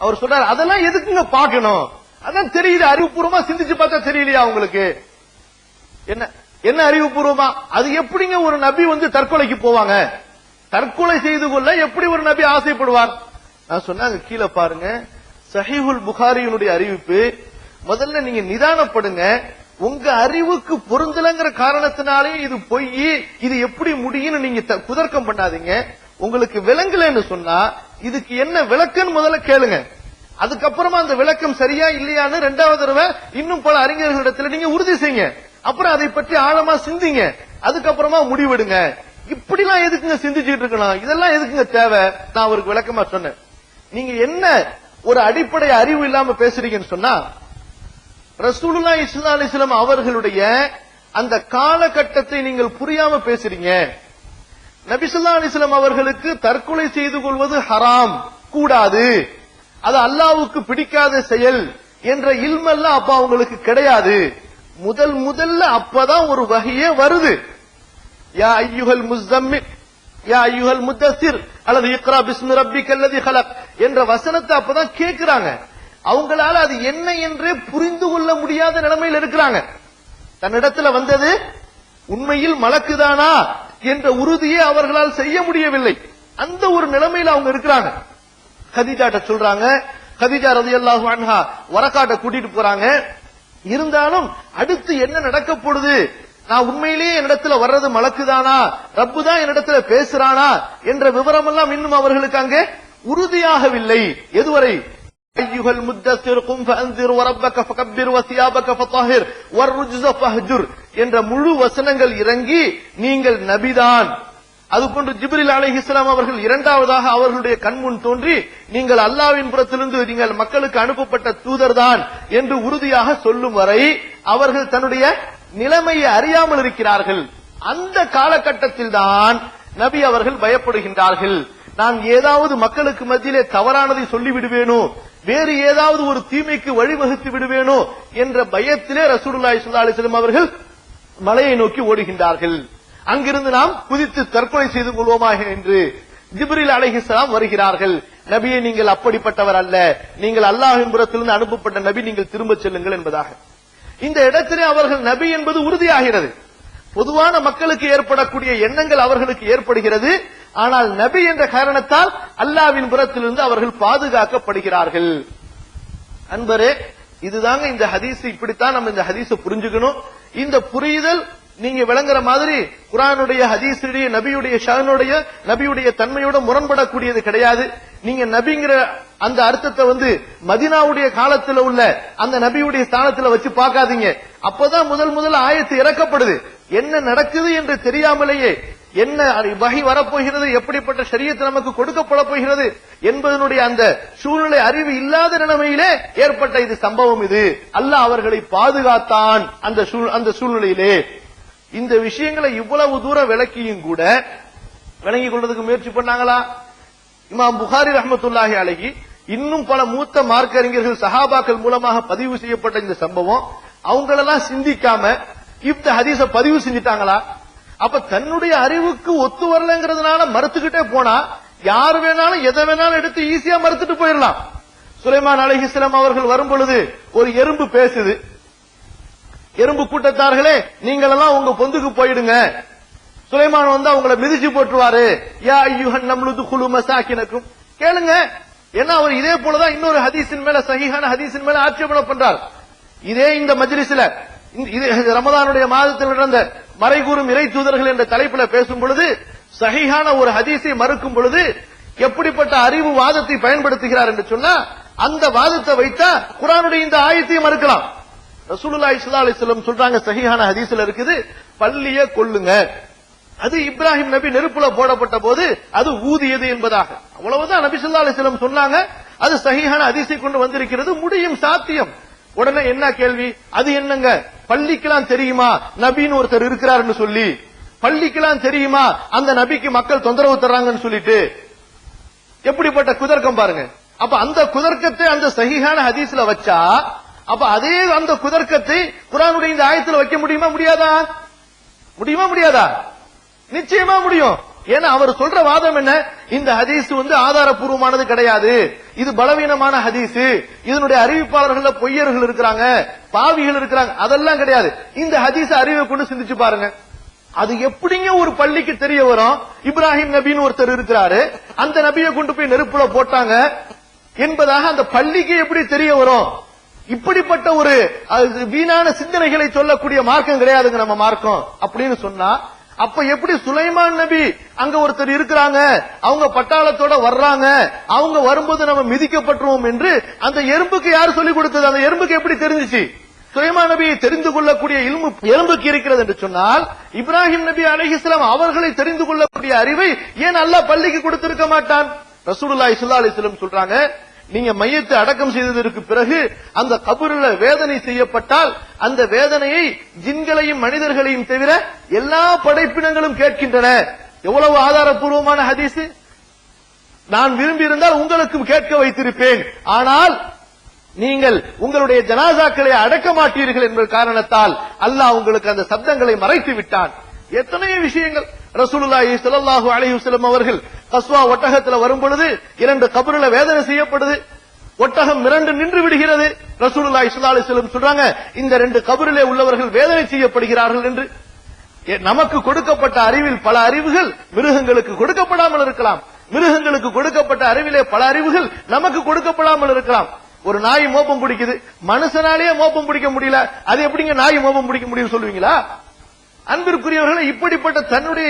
அவர் சொல்றாரு, அதெல்லாம் எதுக்குங்க பாக்கணும், அதான் தெரியுது, அறிவுபூர்வமா சிந்திச்சு பார்த்தா தெரியலையா உங்களுக்கு? என்ன என்ன அறிவுபூர்வமா? அது எப்படிங்க ஒரு நபி வந்து தற்கொலைக்கு போவாங்க? தற்கொலை செய்து கொள்ள எப்படி ஒரு நபி ஆசைப்படுவார்? நான் சொன்னாங்க, கீழே பாருங்க, சஹீஹுல் புகாரியினுடைய அறிவிப்பு. முதல்ல நீங்க நிதானப்படுங்க, உங்க அறிவுக்கு பொருந்தலங்கிற காரணத்தினாலே இது பொய், இது எப்படி முடியும்னு நீங்க குதர்க்கம் பண்ணாதீங்க. உங்களுக்கு விளங்கலன்னு சொன்னா இதுக்கு என்ன விளக்கம்னு முதல்ல கேளுங்க, அதுக்கப்புறமா அந்த விளக்கம் சரியா இல்லையான்னு 2வது தடவை இன்னும் பல அறிஞர்களிடத்துல நீங்க உறுதி செய்யுங்க. அப்புறம் அதை பற்றி ஆழமா சிந்திங்க, அதுக்கப்புறமா முடிவெடுங்க. இப்படிலாம் எதுக்குங்க சிந்திச்சுட்டு இருக்கலாம்? இதெல்லாம் எதுக்குங்க தேவை? நான் அவருக்கு விளக்கமா சொன்னேன். நீங்க என்ன ஒரு அடிப்படை அறிவு இல்லாம பேசுறீங்கன்னு சொன்னா, ரசூலுல்லாஹி ஸல்லல்லாஹு அலைஹி வஸல்லம் அவர்களுடைய அந்த காலகட்டத்தை நீங்கள் புரியாம பேசுறீங்க. நபி ஸல்லல்லாஹு அலைஹி வஸல்லம் அவர்களுக்கு தற்கொலை செய்து கொள்வது ஹராம், கூடாது, அது அல்லாஹ்வுக்கு பிடிக்காத செயல் என்ற இல்மெல்லாம் அப்ப அவங்களுக்கு கிடையாது. முதல்ல அப்பதான் ஒரு வஹியே வருது. யா அய்யுஹல் முஸம்மில் யா அய்யுஹல் முத்தஸிர் அல்லது இக்ரா பிஸ்மி ரப்பிக்கல்லதி ஹலக் என்ற வசனத்தை அப்பதான் கேட்கிறாங்க. அவங்களால அது என்ன என்றே புரிந்து கொள்ள முடியாத நிலைமையில் இருக்கிறாங்க. தன்னிடத்துல வந்தது உண்மையில் மலக்குதானா என்ற உறுதியை அவர்களால் செய்ய முடியவில்லை. அந்த ஒரு நிலைமையில் அவங்க இருக்கிறாங்க. கதீஜாட்ட சொல்றாங்க, கதீஜா ரலியல்லாஹு அன்ஹா வரக்காட்ட கூட்டிட்டு போறாங்க. இருந்தாலும் அடுத்து என்ன நடக்க போடுது, நான் உண்மையிலேயே என்னிடத்துல வர்றது மலக்குதானா, ரப்பு தான் என்னிடத்துல பேசுறானா என்ற விவரம் எல்லாம் இன்னும் அவர்களுக்கு அங்கே உறுதியாகவில்லை. எதுவரை அய்யுஹல் முத்தஸிர் கும் ஃபஅன்சிர் வரப்பக ஃபகப்பிர் வஸியாபக ஃபதஹிர் வர்ருஜ்ஸ ஃபஹ்ஜுர் என்ற முழு வசனங்கள் இறங்கி நீங்கள் நபிதான். அதுபோன்று ஜிப்ரீல் அலைஹிஸ்ஸலாம் அவர்கள் 2வதாக அவர்களுடைய கண்முன் தோன்றி நீங்கள் அல்லாஹ்வின் புறத்திலிருந்து நீங்கள் மக்களுக்கு அனுப்பப்பட்ட தூதர்தான் என்று உறுதியாக சொல்லும் வரை அவர்கள் தன்னுடைய நிலைமையை அறியாமல் இருக்கிறார்கள். அந்த காலகட்டத்தில் தான் நபி அவர்கள் பயப்படுகின்றார்கள். நான் ஏதாவது மக்களுக்கு மத்தியிலே தவறானதை சொல்லிவிடுவேனோ, வேறு ஏதாவது ஒரு தீமைக்கு வழிவகுத்து விடுவேனோ என்ற பயத்திலே ரசூலுல்லாஹி ஸல்லல்லாஹு அலைஹி வஸல்லம் அவர்கள் மலையை நோக்கி ஓடுகின்றார்கள். அங்கிருந்து நாம் குதித்து தற்கொலை செய்து கொள்வோமாக என்று ஜிப்ரீல் அலைஹிஸ்ஸலாம் வருகிறார்கள். நபியே, நீங்கள் அப்படிப்பட்டவர் அல்ல, நீங்கள் அல்லாஹ்வின் புறத்திலிருந்து அனுப்பப்பட்ட நபி, நீங்கள் திரும்ப செல்லுங்கள் என்பதாக. இந்த இடத்திலே அவர்கள் நபி என்பது உறுதியாகிறது. பொதுவான மக்களுக்கு ஏற்படக்கூடிய எண்ணங்கள் அவர்களுக்கு ஏற்படுகிறது. ஆனால் நபி என்ற காரணத்தால் அல்லாஹ்வின் புறத்திலிருந்து அவர்கள் பாதுகாக்கப்படுகிறார்கள். அன்பரே, இதுதாங்க இந்த ஹதீஸ். இப்படித்தான் நம்ம இந்த ஹதீஸை புரிஞ்சுக்கணும். இந்த புரிதல் நீங்க விளங்குற மாதிரி குர்ஆனுடைய ஹதீஸுடைய நபியுடைய ஷானுடைய நபியுடைய தன்மையோட முரண்படக்கூடியது கிடையாது. நீங்க நபிங்கிற அந்த அர்த்தத்தை மதீனாவுடைய காலத்துல உள்ள அந்த நபியுடைய ஸ்தானத்துல வச்சு பார்க்காதீங்க. அப்பதான் முதல் ஆயத்து இறக்கப்படுது. என்ன நடக்குது என்று தெரியாமலேயே என்ன வஹி வரப்போகிறது, எப்படிப்பட்ட ஷரியத் நமக்கு கொடுக்கப்பட போகிறது என்பதனுடைய அந்த சூழ்நிலை அறிவு இல்லாத நிலைமையிலே ஏற்பட்ட இது சம்பவம். இது அல்லாஹ் அவர்களை பாதுகாத்தான். அந்த சூழ்நிலையிலே இந்த விஷயங்களை இவ்வளவு தூரம் விளக்கியும் கூட விளங்கிக் கொள்வதற்கு முயற்சி பண்ணாங்களா? இமாம் புகாரி ரஹ்மத்துல்லாஹி அலைஹி இன்னும் பல மூத்த மார்க்க அறிஞர்கள் சஹாபாக்கள் மூலமாக பதிவு செய்யப்பட்ட இந்த சம்பவம் அவங்களெல்லாம் சிந்திக்காம இந்த ஹதீஸ பதிவு செஞ்சிட்டாங்களா? அப்ப தன்னுடைய அறிவுக்கு ஒத்து வரலங்கிறதுனால மறுத்துக்கிட்டே போனா யார் வேணாலும் எதை வேணாலும் எடுத்து ஈஸியா மறுத்துட்டு போயிடலாம். சுலைமான் அலைஹிஸ்ஸலாம் அவர்கள் வரும் பொழுது ஒரு எறும்பு பேசுது. எறும்பு கூட்டத்தார்களே, நீங்கள் எல்லாம் உங்க பொந்துக்கு போயிடுங்க, சுலைமான் அவங்களை மிதிச்சு போட்டுருவாரு. யா அய்யுஹன் நம்லு துகுலு மசாகினக்கும், கேளுங்க. ஏன்னா அவர் இதே போலதான் இன்னொரு ஹதீஸின் மேல, சஹீஹான ஹதீஸின் மேல ஆட்சேபனை பண்றார். இதே இந்த மஜ்லிஸ்ல ரமதானுடைய மாதத்தில் நடந்த மறைகூறும் இறை தூதர்கள் என்ற தலைப்புல பேசும் பொழுது சஹீஹான ஒரு ஹதீஸை மறுக்கும் பொழுது எப்படிப்பட்ட அறிவு வாதத்தை பயன்படுத்துகிறார் என்று சொன்னா, அந்த வாதத்தை வைத்தா குர்ஆனுடைய இந்த ஆயத்தை மறுக்கலாம். ரசூலுல்லாஹி ஸல்லல்லாஹு அலைஹி வஸல்லம் சொல்றாங்க, சஹீஹான ஹதீஸ்ல இருக்குது, பள்ளியை கொல்லுங்க, அது இப்ராஹிம் நபி நெருப்புல போடப்பட்ட போது அது ஊதியது என்பதாக. அவ்வளவுதான் நபி ஸல்லல்லாஹு அலைஹி வஸல்லம் சொன்னாங்க. அது சஹீஹான ஹதீஸை கொண்டு வந்திருக்கிறது, முடியும், சாத்தியம். உடனே என்ன கேள்வி? அது என்னங்க, பள்ளிக்கெல்லாம் தெரியுமா நபின்னு ஒருத்தர் இருக்கிறாருன்னு சொல்லி, பள்ளிக்கெல்லாம் தெரியுமா அந்த நபிக்கு மக்கள் தொந்தரவு தர்றாங்கன்னு சொல்லிட்டு, எப்படிப்பட்ட குதர்க்கம் பாருங்க. அப்ப அந்த குதர்க்கத்தை அந்த சஹீஹான ஹதீஸ்ல வச்சா, அப்ப அதே அந்த குதர்க்கத்தை குர்ஆனுடைய இந்த ஆயத்துல வைக்க முடியுமா முடியாதா? முடியுமா முடியாதா? நிச்சயமா முடியும். ஏன்னா அவர் சொல்ற வாதம் என்ன, இந்த ஹதீஸ் ஆதாரப்பூர்வமானது கிடையாது, இது பலவீனமான ஹதீஸ், இதனுடைய அறிவிப்பாளர்கள் பொய்யர்கள் இருக்கிறாங்க, பாவிகள் இருக்கிறாங்க, அதெல்லாம் கிடையாது. இந்த ஹதீஸ் அறிவை கொண்டு சிந்திச்சு பாருங்க. அது எப்படிங்க ஒரு பள்ளிக்கு தெரிய வரும்? இப்ராஹிம் நபின்னு ஒருத்தர் இருக்கிறாரு, அந்த நபியை கொண்டு போய் நெருப்புல போட்டாங்க என்பதாக அந்த பள்ளிக்கு எப்படி தெரிய வரும்? இப்படிப்பட்ட ஒரு வீணான சிந்தனைகளை சொல்லக்கூடிய மார்க்கம் கிடையாதுங்க நம்ம மார்க்கம். அப்படின்னு சொன்னா அப்ப எப்படி சுலைமான் நபி அங்க ஒருத்தர் இருக்கிறாங்க, அவங்க பட்டாளத்தோட வர்றாங்க, அவங்க வரும்போது நம்ம மிதிக்கப்பட்டுருவோம் என்று அந்த எறும்புக்கு யார் சொல்லிக் கொடுத்தது? அந்த எறும்புக்கு எப்படி தெரிஞ்சிச்சு? சுலைமான் நபியை தெரிந்து கொள்ளக்கூடிய இல்மு எறும்புக்கு இருக்கிறது என்று சொன்னால், இப்ராஹிம் நபி அலைஹிஸ்ஸலாம் அவர்களை தெரிந்து கொள்ளக்கூடிய அறிவை ஏன் அல்லாஹ் பள்ளிக்கு கொடுத்திருக்க மாட்டான்? ரசூலுல்லாஹி ஸல்லல்லாஹு அலைஹி வஸல்லம் சொல்றாங்க, நீங்க மையத்தை அடக்கம் செய்ததற்கு பிறகு அந்த கபருல வேதனை செய்யப்பட்டால் அந்த வேதனையை ஜின்களையும் மனிதர்களையும் தவிர எல்லா படைப்பினங்களும் கேட்கின்றன. எவ்வளவு ஆதாரப்பூர்வமான ஹதீஸ்! நான் விரும்பி இருந்தால் உங்களுக்கும் கேட்க வைத்திருப்பேன், ஆனால் நீங்கள் உங்களுடைய ஜனாசாக்களை அடக்க மாட்டீர்கள் என்ற காரணத்தால் அல்லாஹ் உங்களுக்கு அந்த சப்தங்களை மறைத்து விட்டான். எத்தனையோ விஷயங்கள். ரசூலுல்லாஹி ஸல்லல்லாஹு அலைஹி வஸல்லம் அவர்கள் கஸ்வா ஒட்டகத்தில் வரும் பொழுது 2 கபருல வேதனை செய்யப்படுது, ஒட்டகம் மிரண்டு நின்று விடுகிறது. ரசூலுல்லாஹி ஸல்லல்லாஹு அலைஹி வஸல்லம் சொல்றாங்க, இந்த 2 கபரிலே உள்ளவர்கள் வேதனை செய்யப்படுகிறார்கள் என்று. நமக்கு கொடுக்கப்பட்ட அறிவில் பல அறிவுகள் மிருகங்களுக்கு கொடுக்கப்படாமல் இருக்கலாம், மிருகங்களுக்கு கொடுக்கப்பட்ட அறிவிலே பல அறிவுகள் நமக்கு கொடுக்கப்படாமல் இருக்கலாம். ஒரு நாய் மோப்பம் பிடிக்குது, மனுஷனாலேயே மோப்பம் பிடிக்க முடியல, அது எப்படிங்க நாய் மோப்பம் பிடிக்க முடியும் சொல்லுவீங்களா? அன்பிற்குரியவர்களை, இப்படிப்பட்ட தன்னுடைய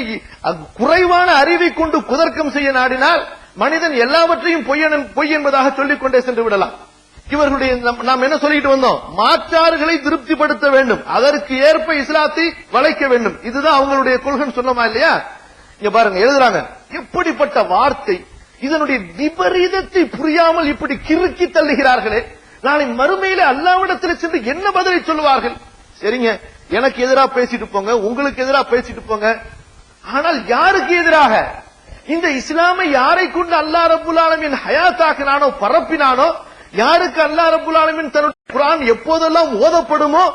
குறைவான அறிவை கொண்டு குதர்க்கம் செய்ய நாடினால் மனிதன் எல்லாவற்றையும் பொய் என்பதாக சொல்லிக் கொண்டே சென்று விடலாம். இவர்களுடைய நாம் என்ன சொல்லிட்டு வந்தோம்? மாற்றார்களை திருப்திப்படுத்த வேண்டும், அதற்கு ஏற்ப இஸ்லாத்தை வளைக்க வேண்டும். இதுதான் அவங்களுடைய கொள்கை. சொன்னமா இல்லையா? இங்க பாருங்க, எழுதுறாங்க, எப்படிப்பட்ட வார்த்தை! இதனுடைய விபரீதத்தை புரியாமல் இப்படி கிறுக்கி தள்ளுகிறார்களே, நாளை மறுமையில அல்லாஹ்விடத்தில் சென்று என்ன பதிலை சொல்லுவார்கள்? சரிங்க, எனக்கு எதிராக பேசிட்டு போங்க, உங்களுக்கு எதிராக பேசிட்டு போங்க, ஆனால் யாருக்கு எதிராக? இந்த இஸ்லாமை யாரை கொண்டு அல்லாஹ் ரப்புல் ஆலமீன் ஹயாத்தாக்கினானோ, பரப்பினானோ, யாருக்கு அல்லாஹ் ரப்புல் ஆலமீன் தன்னுடைய குர்ஆன் எப்போதெல்லாம் ஓதப்படுமோ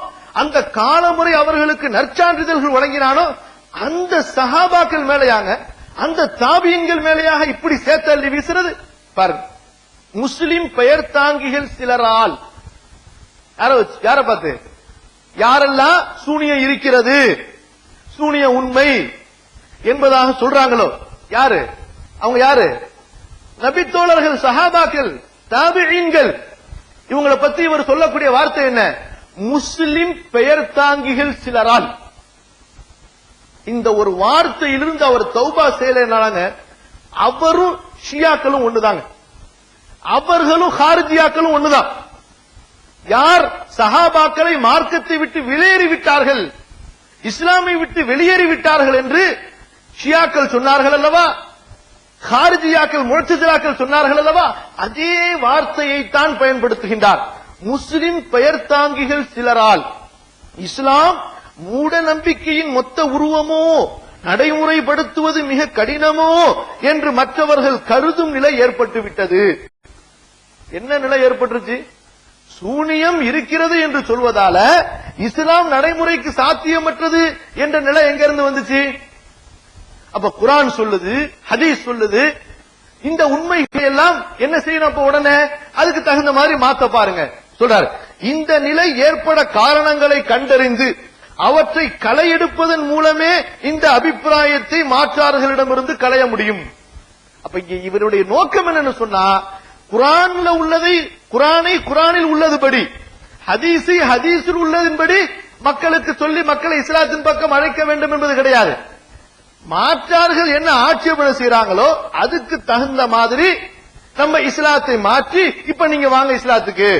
அந்த காலமுறை அவர்களுக்கு நற்சான்றிதழ்கள் வழங்கினானோ, அந்த சஹாபாக்கள் மேலையாங்க, அந்த தாபியன்கள் மேலையாக இப்படி சேத்தள்ளி வீசுறது பாருங்க. முஸ்லிம் பெயர் தாங்கிகள் சிலரால் யார பார்த்து யாரெல்லாம் சூனியம் இருக்கிறது, சூனிய உண்மை என்பதாக சொல்றாங்களோ யாரு அவங்க? யாரு? நபித்தோழர்கள், சஹாபாக்கள், தாபிஈன்கள். இவங்களை பத்தி இவர் சொல்லக்கூடிய வார்த்தை என்ன? முஸ்லிம் பெயர் தாங்கிகள் சிலரால். இந்த ஒரு வார்த்தையிலிருந்து அவர் தௌபா செய்யலனாங்க. அவரும் ஷியாக்களும் ஒண்ணுதாங்க, அவர்களும் ஹாரிஜியாக்களும் ஒண்ணுதான். யார் சஹாபாக்களை மார்க்கத்தை விட்டு வெளியேறிவிட்டார்கள், இஸ்லாமை விட்டு வெளியேறிவிட்டார்கள் என்று ஷியாக்கள் சொன்னார்கள் அல்லவா, ஹாரிஜியாக்கள் முஅ்தஸிலாக்கள் சொன்னார்கள் அல்லவா, அதே வார்த்தையை தான் பயன்படுத்துகின்றார். முஸ்லிம் பெயர் தாங்கிகள் சிலரால். இஸ்லாம் மூட நம்பிக்கையின் மொத்த உருவமோ, நடைமுறைப்படுத்துவது மிக கடினமோ என்று மற்றவர்கள் கருதும் நிலை ஏற்பட்டு விட்டது. என்ன நிலை ஏற்பட்டுருச்சு? சூனியம் இருக்கிறது என்று சொல்வதால இஸ்லாம் நடைமுறைக்கு சாத்தியமற்றது என்ற நிலை எங்க இருந்து வந்துச்சு? அப்ப குர்ஆன் சொல்லுது, ஹதீஸ் சொல்லுது, இந்த உண்மைகளை எல்லாம் என்ன செய்யணும்? அப்ப உடனே அதுக்கு தகுந்த மாதிரி மாத்த பாருங்க சொல்றாரு. இந்த நிலை ஏற்பட காரணங்களை கண்டறிந்து அவற்றை களையெடுப்பதன் மூலமே இந்த அபிப்பிராயத்தை மாற்றார்களிடமிருந்து களைய முடியும். அப்ப இங்க இவருடைய நோக்கம் என்னன்னு சொன்னா, குர்ஆன்ல உள்ளதை குர்ஆனை குர்ஆனில் உள்ளதுபடி, ஹதீஸை ஹதீஸில் உள்ளதின்படி மக்களுக்கு சொல்லி மக்களை இஸ்லாத்தின் பக்கம் அழைக்க வேண்டும் என்பது கிடையாது. மாற்றார்கள் என்ன ஆட்சேபனை செய்யறாங்களோ அதுக்கு தகுந்த மாதிரி நம்ம இஸ்லாத்தை மாற்றி இப்ப நீங்க வாங்க இஸ்லாத்துக்கு.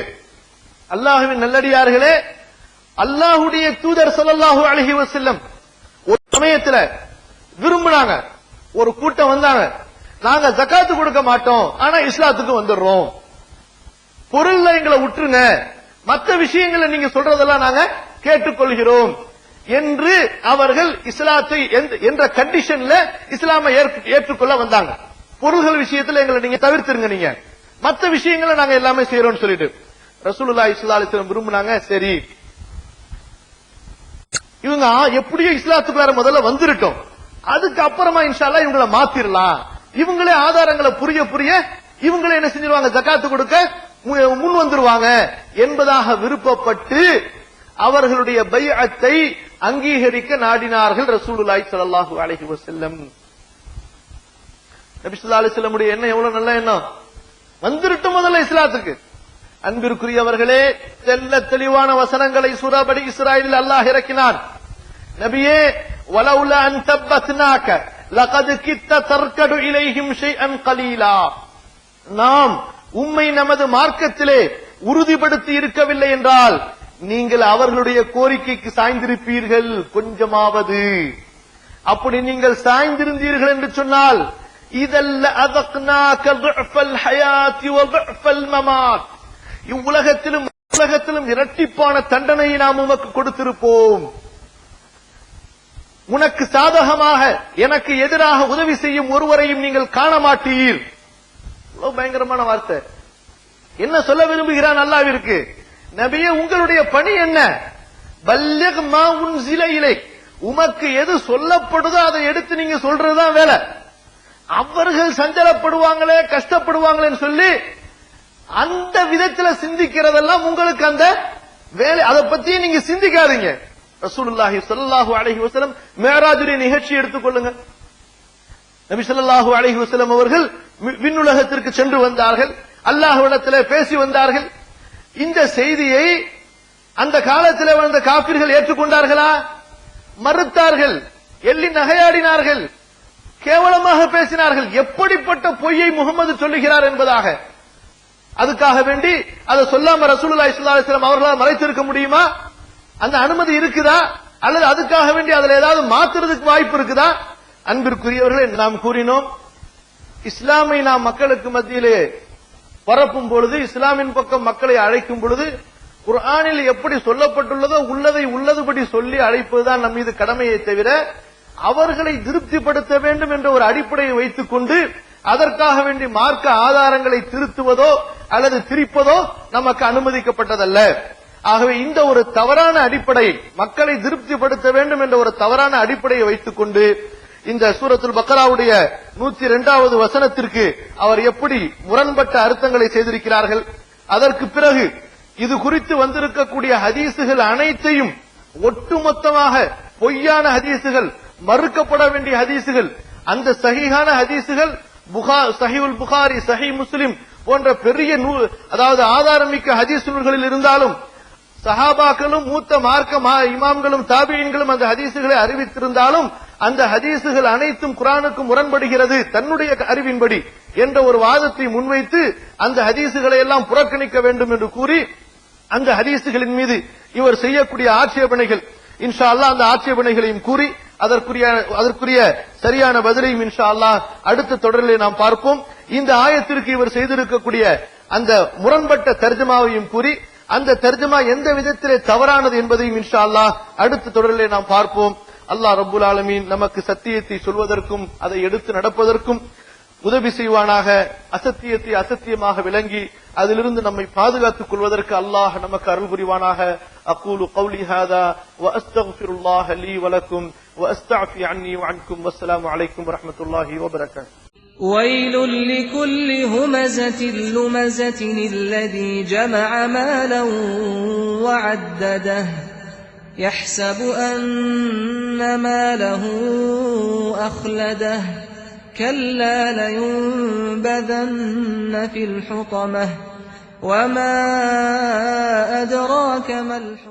அல்லாஹ்வின் நல்லடியார்களே, அல்லாஹ்வுடைய தூதர் ஸல்லல்லாஹு அலைஹி வஸல்லம் ஒரு சமயத்துல விரும்பினாங்க, ஒரு கூட்டம் வந்தாங்க, நாங்க ஜகாத்து கொடுக்க மாட்டோம் ஆனா இஸ்லாத்துக்கு வந்துடுறோம், பொருள்ல எங்களை விட்டுருங்க, மற்ற விஷயங்களை நீங்க சொல்றதெல்லாம் நாங்க கேட்டுக்கொள்கிறோம் என்று அவர்கள் இஸ்லாத்தை என்ற கண்டிஷன்ல இஸ்லாமை ஏற்றுக்கொள்ள வந்தாங்க. பொருள்கள் விஷயத்துல எங்களை நீங்க தவிர்த்துருங்க, நீங்க மற்ற விஷயங்களை நாங்க எல்லாமே செய்யறோம்னு சொல்லிட்டு ரசூலுல்லாஹி ஸல்லல்லாஹு அலைஹி வஸல்லம் விரும்பினாங்க. சரி, இவங்க எப்படியோ இஸ்லாத்துக்குள்ள முதல்ல வந்துட்டோம், அதுக்கு அப்புறமா இன்ஷா அல்லாஹ் இவங்களை மாத்திரலாம், இவங்களே ஆதாரங்களை புரிய புரிய இவங்களே என்ன செஞ்சிருவாங்க, ஜகாத்து கொடுக்க முன் வந்துருவாங்க என்பதாக விருப்பப்பட்டு அவர்களுடைய பைஅத்தை அங்கீகரிக்க நாடினார்கள் ரசூலுல்லாஹி ஸல்லல்லாஹு அலைஹி வஸல்லம். நபி ஸல்லல்லாஹு அலைஹி வஸல்லம் உடைய எண்ணம் எவ்வளவு நல்ல எண்ணம், வந்துட்டோம் முதல்ல இஸ்லாத்துக்கு. அன்பிற்குரியவர்களே, தெல்ல தெளிவான வசனங்களை சூரா பனி இஸ்ராயீலில் அல்லாஹ் இறக்கினான். நபியே, வலவுலா அன் தப்பத்னாக லகத் கித்த தர்கடு இலைஹிம் ஷைஅன் கலீலா, நாம் உம்மை நமது மார்க்கத்திலே உறுதிப்படுத்தி இருக்கவில்லை என்றால் நீங்கள் அவர்களுடைய கோரிக்கைக்கு சாய்ந்திருப்பீர்கள் கொஞ்சமாவது. அப்படி நீங்கள் சாய்ந்திருந்தீர்கள் என்று சொன்னால் இதல்ல அதக்னாக துஃபல் ஹயாத்தி வ துஃபல் மமாத், இவ்வுலகத்திலும் இரட்டிப்பான தண்டனையை நாம் உமக்கு கொடுத்திருப்போம். உனக்கு சாதகமாக எனக்கு எதிராக உதவி செய்யும் ஒருவரையும் நீங்கள் காண மாட்டீர். பயங்கரமான வார்த்தை. என்ன சொல்ல விரும்புகிறான் அல்லாஹ்விற்கு? நபியே, உங்களுடைய பணி என்ன? பல்லிக் மா உன்ஸில இலைக், உமக்கு எது சொல்லப்படுதோ அதை எடுத்து நீங்க சொல்றதுதான் வேலை. அவர்கள் சஞ்சலப்படுவாங்களே கஷ்டப்படுவாங்களேன்னு சொல்லி அந்த விதத்துல சிந்திக்கிறதெல்லாம் உங்களுக்கு அந்த வேலை, அதை பத்தி நீங்க சிந்திக்காதீங்க. ரசூலுல்லாஹி ஸல்லல்லாஹு அலைஹி வஸல்லம் மிஅராஜுடைய நிகழ்ச்சி எடுத்துக்கொள்ளுங்க. நபி ஸல்லல்லாஹு அலைஹி வஸல்லம் அவர்கள் விண்ணுலகத்திற்கு சென்று வந்தார்கள், அல்லாஹ்விடத்திலே பேசி வந்தார்கள். இந்த செய்தியை அந்த காலத்தில் வந்த காபிர்கள் ஏற்றுக்கொண்டார்களா? மறுத்தார்கள், எள்ளி நகையாடினார்கள், கேவலமாக பேசினார்கள். எப்படிப்பட்ட பொய்யை முகமது சொல்லுகிறார் என்பதாக. அதுக்காக வேண்டி அதை சொல்லாம ரசூலுல்லாஹி ஸல்லல்லாஹு அலைஹி வஸல்லம் அவர்களால் மறைத்திருக்க முடியுமா? அந்த அனுமதி இருக்குதா? அல்லது அதுக்காக வேண்டி அதுல ஏதாவது மாத்துறதுக்கு வாய்ப்பு இருக்குதா? அன்பிற்குரியவர்களே, நாம் கூறினோம், இஸ்லாமை நாம் மக்களுக்கு மத்தியிலே பரப்பும் பொழுது, இஸ்லாமின் பக்கம் மக்களை அழைக்கும் பொழுது, குர்ஆனில் எப்படி சொல்லப்பட்டுள்ளதோ உள்ளதை உள்ளதுபடி சொல்லி அழைப்பதுதான் நம் மீது கடமையை தவிர அவர்களை திருப்திப்படுத்த வேண்டும் என்ற ஒரு அடிப்படையை வைத்துக் கொண்டு அதற்காக வேண்டி மார்க்க ஆதாரங்களை திருத்துவதோ அல்லது திரிப்பதோ நமக்கு அனுமதிக்கப்பட்டதல்ல. ஆகவே இந்த ஒரு தவறான அடிப்படையை, மக்களை திருப்திப்படுத்த வேண்டும் என்ற ஒரு தவறான அடிப்படையை வைத்துக் கொண்டு இந்த சூரத்துல் பக்கராவுடைய 102வது வசனத்திற்கு அவர் எப்படி முரண்பட்ட அர்த்தங்களை செய்திருக்கிறார்கள். அதற்கு பிறகு இது குறித்து வந்திருக்கக்கூடிய ஹதீசுகள் அனைத்தையும் ஒட்டுமொத்தமாக பொய்யான ஹதீசுகள், மறுக்கப்பட வேண்டிய ஹதீசுகள், அந்த சஹீஹான ஹதீசுகள் சஹீஹுல் புகாரி, சஹீஹ் முஸ்லிம் போன்ற பெரிய நூல், அதாவது ஆதாரமிக்க ஹதீஸ் நூல்களில் இருந்தாலும் சஹாபாக்களும் மூத்த மார்க்க இமாம்களும் தாபியீன்களும் அந்த ஹதீசுகளை அறிவித்திருந்தாலும் அந்த ஹதீசுகள் அனைத்தும் குர்ஆனுக்கு முரண்படுகிறது தன்னுடைய அறிவின்படி என்ற ஒரு வாதத்தை முன்வைத்து அந்த ஹதீசுகளை எல்லாம் புறக்கணிக்க வேண்டும் என்று கூறி அந்த ஹதீசுகளின் மீது இவர் செய்யக்கூடிய ஆட்சேபனைகள், இன்ஷா அல்லாஹ் அந்த ஆட்சேபனைகளையும் கூறி அதற்குரிய சரியான பதிலையும் இன்ஷா அல்லாஹ் அடுத்த தொடரிலே நாம் பார்ப்போம். இந்த ஆயத்திற்கு இவர் செய்திருக்கக்கூடிய அந்த முரண்பட்ட தர்ஜமாவையும் கூறி அந்த தர்ஜமா எந்த விதத்திலே தவறானது என்பதையும் இன்ஷா அல்லாஹ் அடுத்த தொடரிலே நாம் பார்ப்போம். அல்லாஹ் ரப்புல் ஆலமீன் நமக்கு சத்தியத்தை சொல்வதற்கும் அதை எடுத்து நடப்பதற்கும் உதவி செய்வானாக. அசத்தியத்தை அசத்தியமாக விளங்கி அதிலிருந்து நம்மை பாதுகாத்துக் கொள்வதற்கு அல்லாஹ் நமக்கு அருள் புரிவானாக. அகூலு கௌலி ஹாதா வ அஸ்தக்ஃபிருல்லாஹ லீ வ லக்கும் வ அஸ்தஃபி அன்னி வ அன்கும். வஸ்ஸலாமு அலைக்கும் வரஹ்மத்துல்லாஹி வ பரகாத்துஹு. ويل لكل همزة لمزة الذي جمع مالا وعدده يحسب أن ماله أخلده كلا لينبذن في الحطمة وما أدراك ما الحطمة